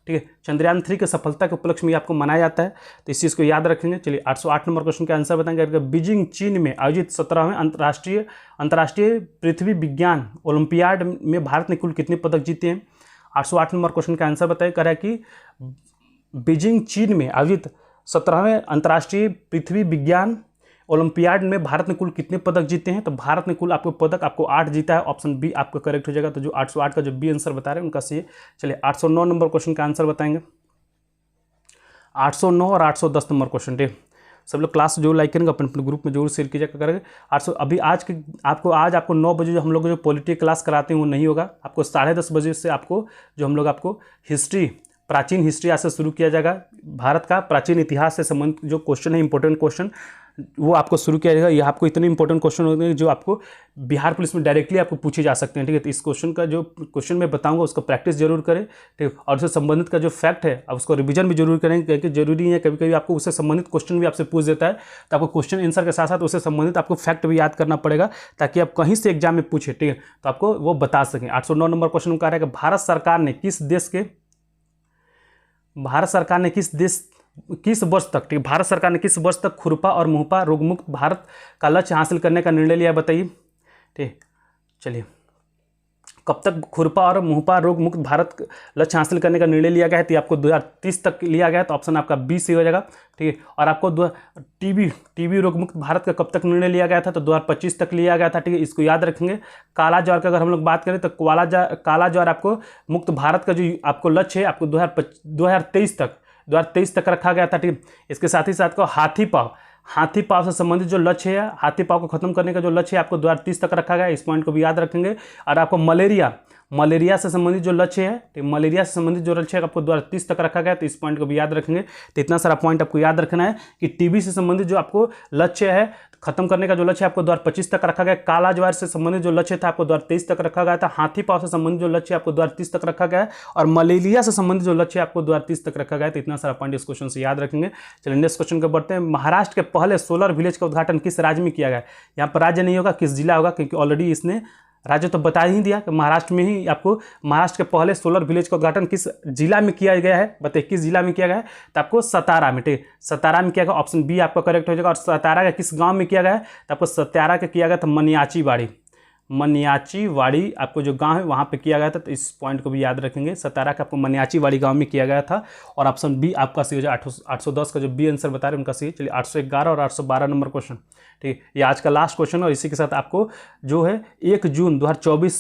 ठीक है, चंद्रयान 3 के सफलता के उपलक्ष्य में आपको मनाया जाता है, तो इस चीज़ को याद रखेंगे। चलिए 808 नंबर क्वेश्चन का आंसर बताएंगे। बीजिंग चीन में आयोजित 17वें अंतर्राष्ट्रीय पृथ्वी विज्ञान ओलंपियाड में भारत ने कुल कितने पदक जीते हैं। 808 नंबर क्वेश्चन का आंसर बताइए। कह रहा है कि बीजिंग चीन में आयोजित 17वें अंतर्राष्ट्रीय पृथ्वी विज्ञान ओलंपियाड में भारत ने कुल कितने पदक जीते हैं। तो भारत ने कुल आपको पदक आपको 8 जीता है। ऑप्शन बी आपका करेक्ट हो जाएगा। तो जो 808 का जो बी आंसर बता रहे हैं उनका सही है। चलिए 809 नंबर क्वेश्चन का आंसर बताएंगे। 809 और 810 नंबर क्वेश्चन। ठीक, सब लोग क्लास जो लाइक करेंगे अपने अपने ग्रुप में जरूर शेयर कीजिएगा करेंगे। 800 अभी आज आपको 9 बजे जो हम लोग जो पॉलिटी क्लास कराते हैं वो नहीं होगा। आपको 10:30 बजे से आपको जो हम लोग आपको प्राचीन हिस्ट्री आज से शुरू किया जाएगा। भारत का प्राचीन इतिहास से संबंधित जो क्वेश्चन है, इंपॉर्टेंट क्वेश्चन, वो आपको शुरू किया जाएगा। ये आपको इतने इंपॉर्टेंट क्वेश्चन होते हैं जो आपको बिहार पुलिस में डायरेक्टली आपको पूछे जा सकते हैं। ठीक है, तो इस क्वेश्चन का जो क्वेश्चन मैं बताऊंगा उसको प्रैक्टिस जरूर करें। ठीक, और उससे संबंधित का जो फैक्ट है अब उसको रिवीजन भी जरूर करें, क्योंकि जरूरी है कभी कभी आपको उससे संबंधित क्वेश्चन भी आपसे पूछ देता है, तो आपको क्वेश्चन आंसर के साथ साथ उससे संबंधित आपको फैक्ट भी याद करना पड़ेगा, ताकि आप कहीं से एग्जाम में पूछे, ठीक है, तो आपको वो बता सकें। 809 नंबर क्वेश्चन कह रहा है कि भारत सरकार ने किस वर्ष तक, ठीक, भारत सरकार ने किस वर्ष तक खुरपा और मुहपा रोगमुक्त भारत का लक्ष्य हासिल करने का निर्णय लिया, बताइए। ठीक, चलिए कब तक खुरपा और मुहपा रोग मुक्त भारत लक्ष्य हासिल करने का निर्णय लिया गया है, तो आपको 2030 तक लिया गया है। तो ऑप्शन आपका बी से हो जाएगा। ठीक है, और आपको टीबी रोग मुक्त भारत का कब तक निर्णय लिया गया था, तो 2025 तक लिया गया था। ठीक है, इसको याद रखेंगे। काला ज्वार का अगर हम लोग बात करें तो काला ज्वार आपको मुक्त भारत का जो आपको लक्ष्य है आपको 2023 तक रखा गया था। ठीक, इसके साथ ही साथ को हाथी पाव से संबंधित जो लक्ष्य है, हाथी पाव को खत्म करने का जो लक्ष्य है आपको 2030 तक रखा गया है। इस पॉइंट को भी याद रखेंगे। और आपको मलेरिया से संबंधित जो लक्ष्य है, तो मलेरिया से संबंधित जो लक्ष्य है आपको 2030 तक रखा गया है, तो इस पॉइंट को भी याद रखेंगे। तो इतना सारा पॉइंट आपको याद रखना है कि टीबी से संबंधित जो आपको लक्ष्य है खत्म करने का जो लक्ष्य है आपको 2025 तक रखा गया। काला ज्वार से संबंधित जो लक्ष्य था आपको 2023 तक रखा गया था। हाथी पाव से संबंधित जो लक्ष्य है आपको 2030 तक रखा गया है। और मलेरिया से संबंधित जो लक्ष्य है आपको 2030 तक रखा गया है। तो इतना सारा पॉइंट इस क्वेश्चन से याद रखेंगे। चलिए नेक्स्ट क्वेश्चन को बढ़ते हैं। महाराष्ट्र के पहले सोलर विलेज का उद्घाटन किस राज्य में किया गया है। यहाँ पर राज्य नहीं होगा, किस जिला होगा, क्योंकि ऑलरेडी इसने राज्य तो बता ही दिया कि महाराष्ट्र में ही आपको महाराष्ट्र के पहले सोलर विलेज का उद्घाटन किस जिला में किया गया है, बताइए किस जिला में किया गया है। तो आपको सतारा में, ठीक, सतारा में किया गया। ऑप्शन बी आपका करेक्ट हो जाएगा। और सतारा का किस गांव में किया गया है, तो आपको सतारा का किया गया था मनियाचीवाड़ी आपको जो गांव है वहां पे किया गया था। तो इस पॉइंट को भी याद रखेंगे। सतारा का आपको मनियाचीवाड़ी गांव में किया गया था। और ऑप्शन बी आपका सही हो जाए। 810 का जो बी आंसर बता रहे हैं उनका सही। चलिए 811 और 812 नंबर क्वेश्चन, ठीक, ये आज का लास्ट क्वेश्चन। और इसी के साथ आपको जो है 1 जून 2024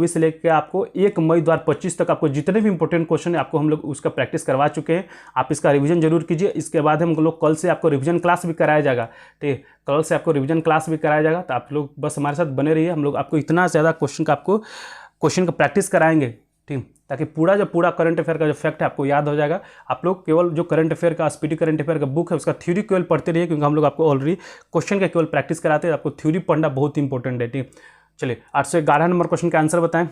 से लेके आपको 1 मई 2025 तक आपको जितने भी इंपॉर्टेंट क्वेश्चन है आपको हम लोग उसका प्रैक्टिस करवा चुके हैं। आप इसका रिवीजन जरूर कीजिए। इसके बाद हम लोग कल से आपको रिवीजन क्लास भी कराया जाएगा। ठीक, कल से आपको रिवीजन क्लास भी कराया जाएगा। तो आप लोग बस हमारे साथ बने रहिए। हम लोग आपको इतना ज़्यादा क्वेश्चन का प्रैक्टिस कराएंगे, ठीक, ताकि पूरा करंट अफेयर का जो फैक्ट है आपको याद हो जाएगा। आप लोग केवल जो करंट अफेयर का स्पीडी करंट अफेयर का बुक है उसका थ्योरी केवल पढ़ते रहिए, क्योंकि हम लोग आपको ऑलरेडी क्वेश्चन का केवल प्रैक्टिस कराते हैं। आपको थ्योरी पढ़ना बहुत इंपॉर्टेंट है। ठीक, चलिए 811 नंबर क्वेश्चन का आंसर बताएं।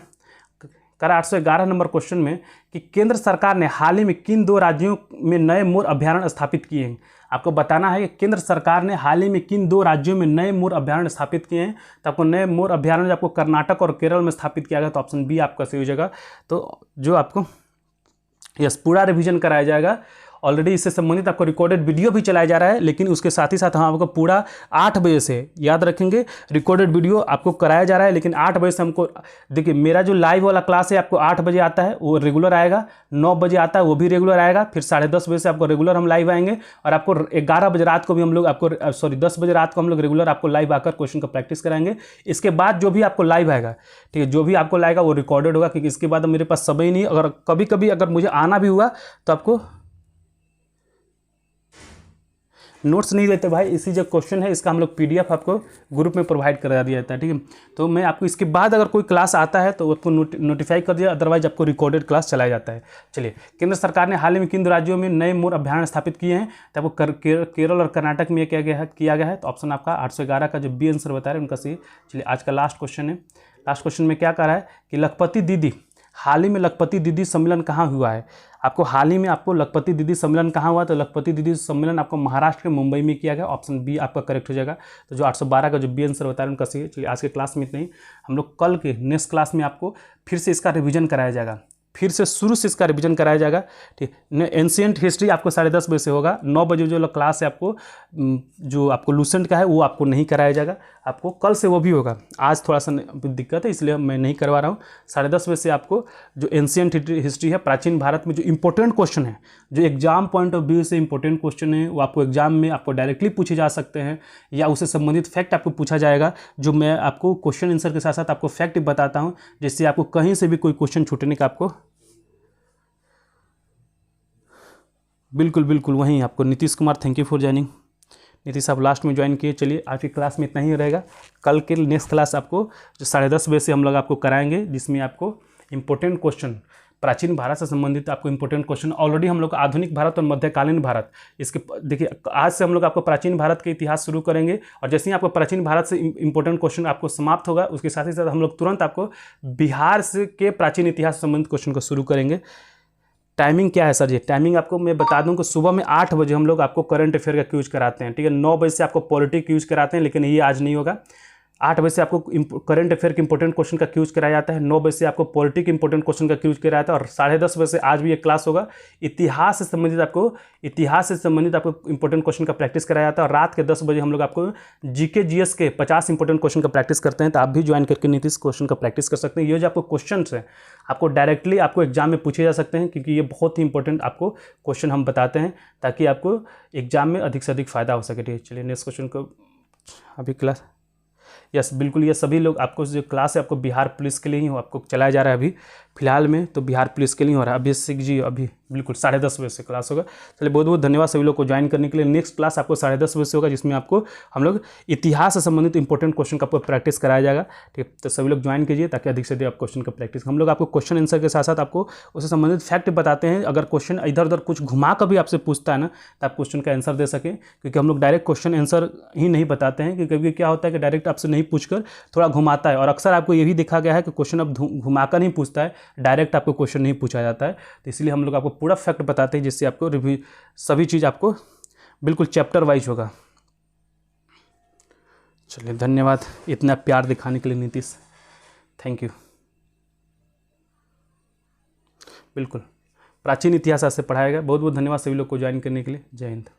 करा 811 नंबर क्वेश्चन में कि केंद्र सरकार ने हाल ही में किन 2 राज्यों में नए मोर अभ्यारण्य स्थापित किए हैं। आपको बताना है कि केंद्र सरकार ने हाल ही में किन 2 राज्यों में नए मोर अभ्यारण्य स्थापित किए हैं। तो आपको नए मोर अभ्यारण्य आपको कर्नाटक और केरल में स्थापित किया गया। तो ऑप्शन बी आपका सही हो जाएगा। तो जो आपको यस पूरा रिवीजन कराया जाएगा। ऑलरेडी इससे संबंधित आपको रिकॉर्डेड वीडियो भी चलाया जा रहा है, लेकिन उसके साथ ही साथ हम आपको पूरा 8 बजे से, याद रखेंगे, रिकॉर्डेड वीडियो आपको कराया जा रहा है, लेकिन 8 बजे से हमको, देखिए मेरा जो लाइव वाला क्लास है आपको 8 बजे आता है वो रेगुलर आएगा, 9 बजे आता है वो भी रेगुलर आएगा, फिर 10:30 बजे से आपको रेगुलर हम लाइव आएंगे, और आपको 11 बजे रात को भी हम लोग आपको 10 बजे रात को हम लोग रेगुलर आपको लाइव आकर क्वेश्चन का प्रैक्टिस कराएंगे। इसके बाद जो भी आपको लाइव आएगा, ठीक है, जो भी आपको लाएगा वो रिकॉर्डेड होगा, क्योंकि इसके बाद मेरे पास समय नहीं, अगर कभी कभी अगर मुझे आना भी हुआ तो आपको नोट्स नहीं देते भाई, इसी जो क्वेश्चन है इसका हम लोग PDF आपको ग्रुप में प्रोवाइड करा दिया जाता है, ठीक है। तो मैं आपको इसके बाद अगर कोई क्लास आता है तो आपको नोटिफाई कर दिया, अदरवाइज आपको रिकॉर्डेड क्लास चलाया जाता है। चलिए, केंद्र सरकार ने हाल ही में किन राज्यों में नए मोर अभियान स्थापित किए हैं? तो आपको केरल और कर्नाटक में किया गया है। तो ऑप्शन आपका 811 का जो बी आंसर बता रहे हैं उनका सही। चलिए, आज का लास्ट क्वेश्चन है। लास्ट क्वेश्चन में क्या कह रहा है कि लखपति दीदी, हाल ही में लखपति दीदी सम्मेलन कहाँ हुआ है? आपको हाल ही में आपको लखपति दीदी सम्मेलन कहाँ हुआ? तो लखपति दीदी सम्मेलन आपको महाराष्ट्र के मुंबई में किया गया। ऑप्शन बी आपका करेक्ट हो जाएगा। तो जो 812 का जो बी आंसर बता रहे हैं उनका सही है। चलिए, आज के क्लास में इतना ही। हम लोग कल के नेक्स्ट क्लास में आपको फिर से इसका रिवीजन कराया जाएगा, फिर से शुरू से इसका रिवीजन कराया जाएगा, ठीक। एंशिएंट हिस्ट्री आपको 10:30 बजे से होगा। 9 बजे जो क्लास है आपको, जो आपको लूसेंट का है वो आपको नहीं कराया जाएगा, आपको कल से वो भी होगा। आज थोड़ा सा दिक्कत है इसलिए मैं नहीं करवा रहा हूँ। 10:30 बजे से आपको जो एंशिएंट हिस्ट्री है, प्राचीन भारत में जो इंपॉर्टेंट क्वेश्चन है, जो एग्जाम पॉइंट ऑफ व्यू से इंपॉर्टेंट क्वेश्चन है, वो आपको एग्जाम में आपको डायरेक्टली पूछे जा सकते हैं, या उससे संबंधित फैक्ट आपको पूछा जाएगा, जो मैं आपको क्वेश्चन आंसर के साथ साथ आपको फैक्ट बताता हूँ, जिससे आपको कहीं से भी कोई क्वेश्चन छूटने का आपको बिल्कुल वहीं आपको। Nitish Kumar, thank you for joining. Nitish आप लास्ट में ज्वाइन किए। चलिए, आज की क्लास में इतना ही रहेगा। कल के नेक्स्ट क्लास आपको जो 10:30 बजे से हम लोग आपको कराएंगे, जिसमें आपको इंपॉर्टेंट क्वेश्चन, प्राचीन भारत से संबंधित आपको इंपॉर्टेंट क्वेश्चन, ऑलरेडी हम लोग आधुनिक भारत और मध्यकालीन भारत, इसके देखिए आज से हम लोग आपको प्राचीन भारत के इतिहास शुरू करेंगे, और जैसे ही आपको प्राचीन भारत से इंपॉर्टेंट क्वेश्चन आपको समाप्त होगा, उसके साथ ही साथ हम लोग तुरंत आपको बिहार से के प्राचीन इतिहास से संबंधित क्वेश्चन को शुरू करेंगे। टाइमिंग क्या है सर जी? टाइमिंग आपको मैं बता दूं कि सुबह में 8 बजे हम लोग आपको करंट अफेयर का क्यूज कराते हैं, ठीक है। 9 बजे से आपको पॉलिटिक यूज कराते हैं, लेकिन ये आज नहीं होगा। 8 बजे से आपको करंट अफेयर के इंपॉर्टेंट क्वेश्चन का क्यूज कराया जाता है, 9 बजे से आपको पॉलिटिक इंपॉर्टेंट क्वेश्चन का क्यूज कराया जाता है, और 10:30 बजे से आज भी एक क्लास होगा, इतिहास से संबंधित आपको इंपॉर्टेंट क्वेश्चन का प्रैक्टिस कराया जाता है, और रात के 10 बजे हम लोग आपको जीके जीएस के 50 इंपॉर्टेंट क्वेश्चन का प्रैक्टिस करते हैं। तो आप भी ज्वाइन करके नीतीश क्वेश्चन का प्रैक्टिस कर सकते हैं। ये जो आपको क्वेश्चन है आपको डायरेक्टली आपको एग्जाम में पूछे जा सकते हैं, क्योंकि ये बहुत ही इंपॉर्टेंट आपको क्वेश्चन हम बताते हैं, ताकि आपको एग्जाम में अधिक से अधिक फायदा हो सके, ठीक है। चलिए, नेक्स्ट क्वेश्चन को अभी क्लास, यस बिल्कुल, ये सभी लोग आपको जो क्लास है आपको बिहार पुलिस के लिए ही आपको चलाया जा रहा है अभी फिलहाल में, तो बिहार पुलिस के लिए हो रहा है। अभिषेक जी अभी बिल्कुल 10:30 बजे से क्लास होगा। चलिए, बहुत बहुत धन्यवाद सभी लोग को ज्वाइन करने के लिए। नेक्स्ट क्लास आपको 10:30 बजे से होगा, जिसमें आपको हम लोग इतिहास से संबंधित इंपॉर्टेंट क्वेश्चन का आपको प्रैक्टिस कराया जाएगा, ठीक है। तो सभी लोग ज्वाइन कीजिए, ताकि अधिक से अधिक आप क्वेश्चन का प्रैक्टिस, हम लोग आपको क्वेश्चन आंसर के साथ साथ आपको उससे संबंधित फैक्ट बताते हैं। अगर क्वेश्चन इधर उधर कुछ घुमा कर भी आपसे पूछता है ना, तो आप क्वेश्चन का आंसर दे सकें, क्योंकि हम लोग डायरेक्ट क्वेश्चन आंसर ही नहीं बताते हैं, क्योंकि कभी क्या होता है कि डायरेक्ट आपसे नहीं पूछकर थोड़ा घुमाता है, और अक्सर आपको ये भी देखा गया है कि क्वेश्चन अब घुमाकर नहीं पूछता है, डायरेक्ट आपको क्वेश्चन नहीं पूछा जाता है। तो इसलिए हम लोग आपको पूरा फैक्ट बताते हैं, जिससे आपको रिव्यू सभी चीज़ आपको बिल्कुल चैप्टर वाइज होगा। चलिए, धन्यवाद इतना प्यार दिखाने के लिए नीतीश, थैंक यू। बिल्कुल प्राचीन इतिहास आज से पढ़ाएगा। बहुत बहुत धन्यवाद सभी लोग को ज्वाइन करने के लिए। जय हिंद।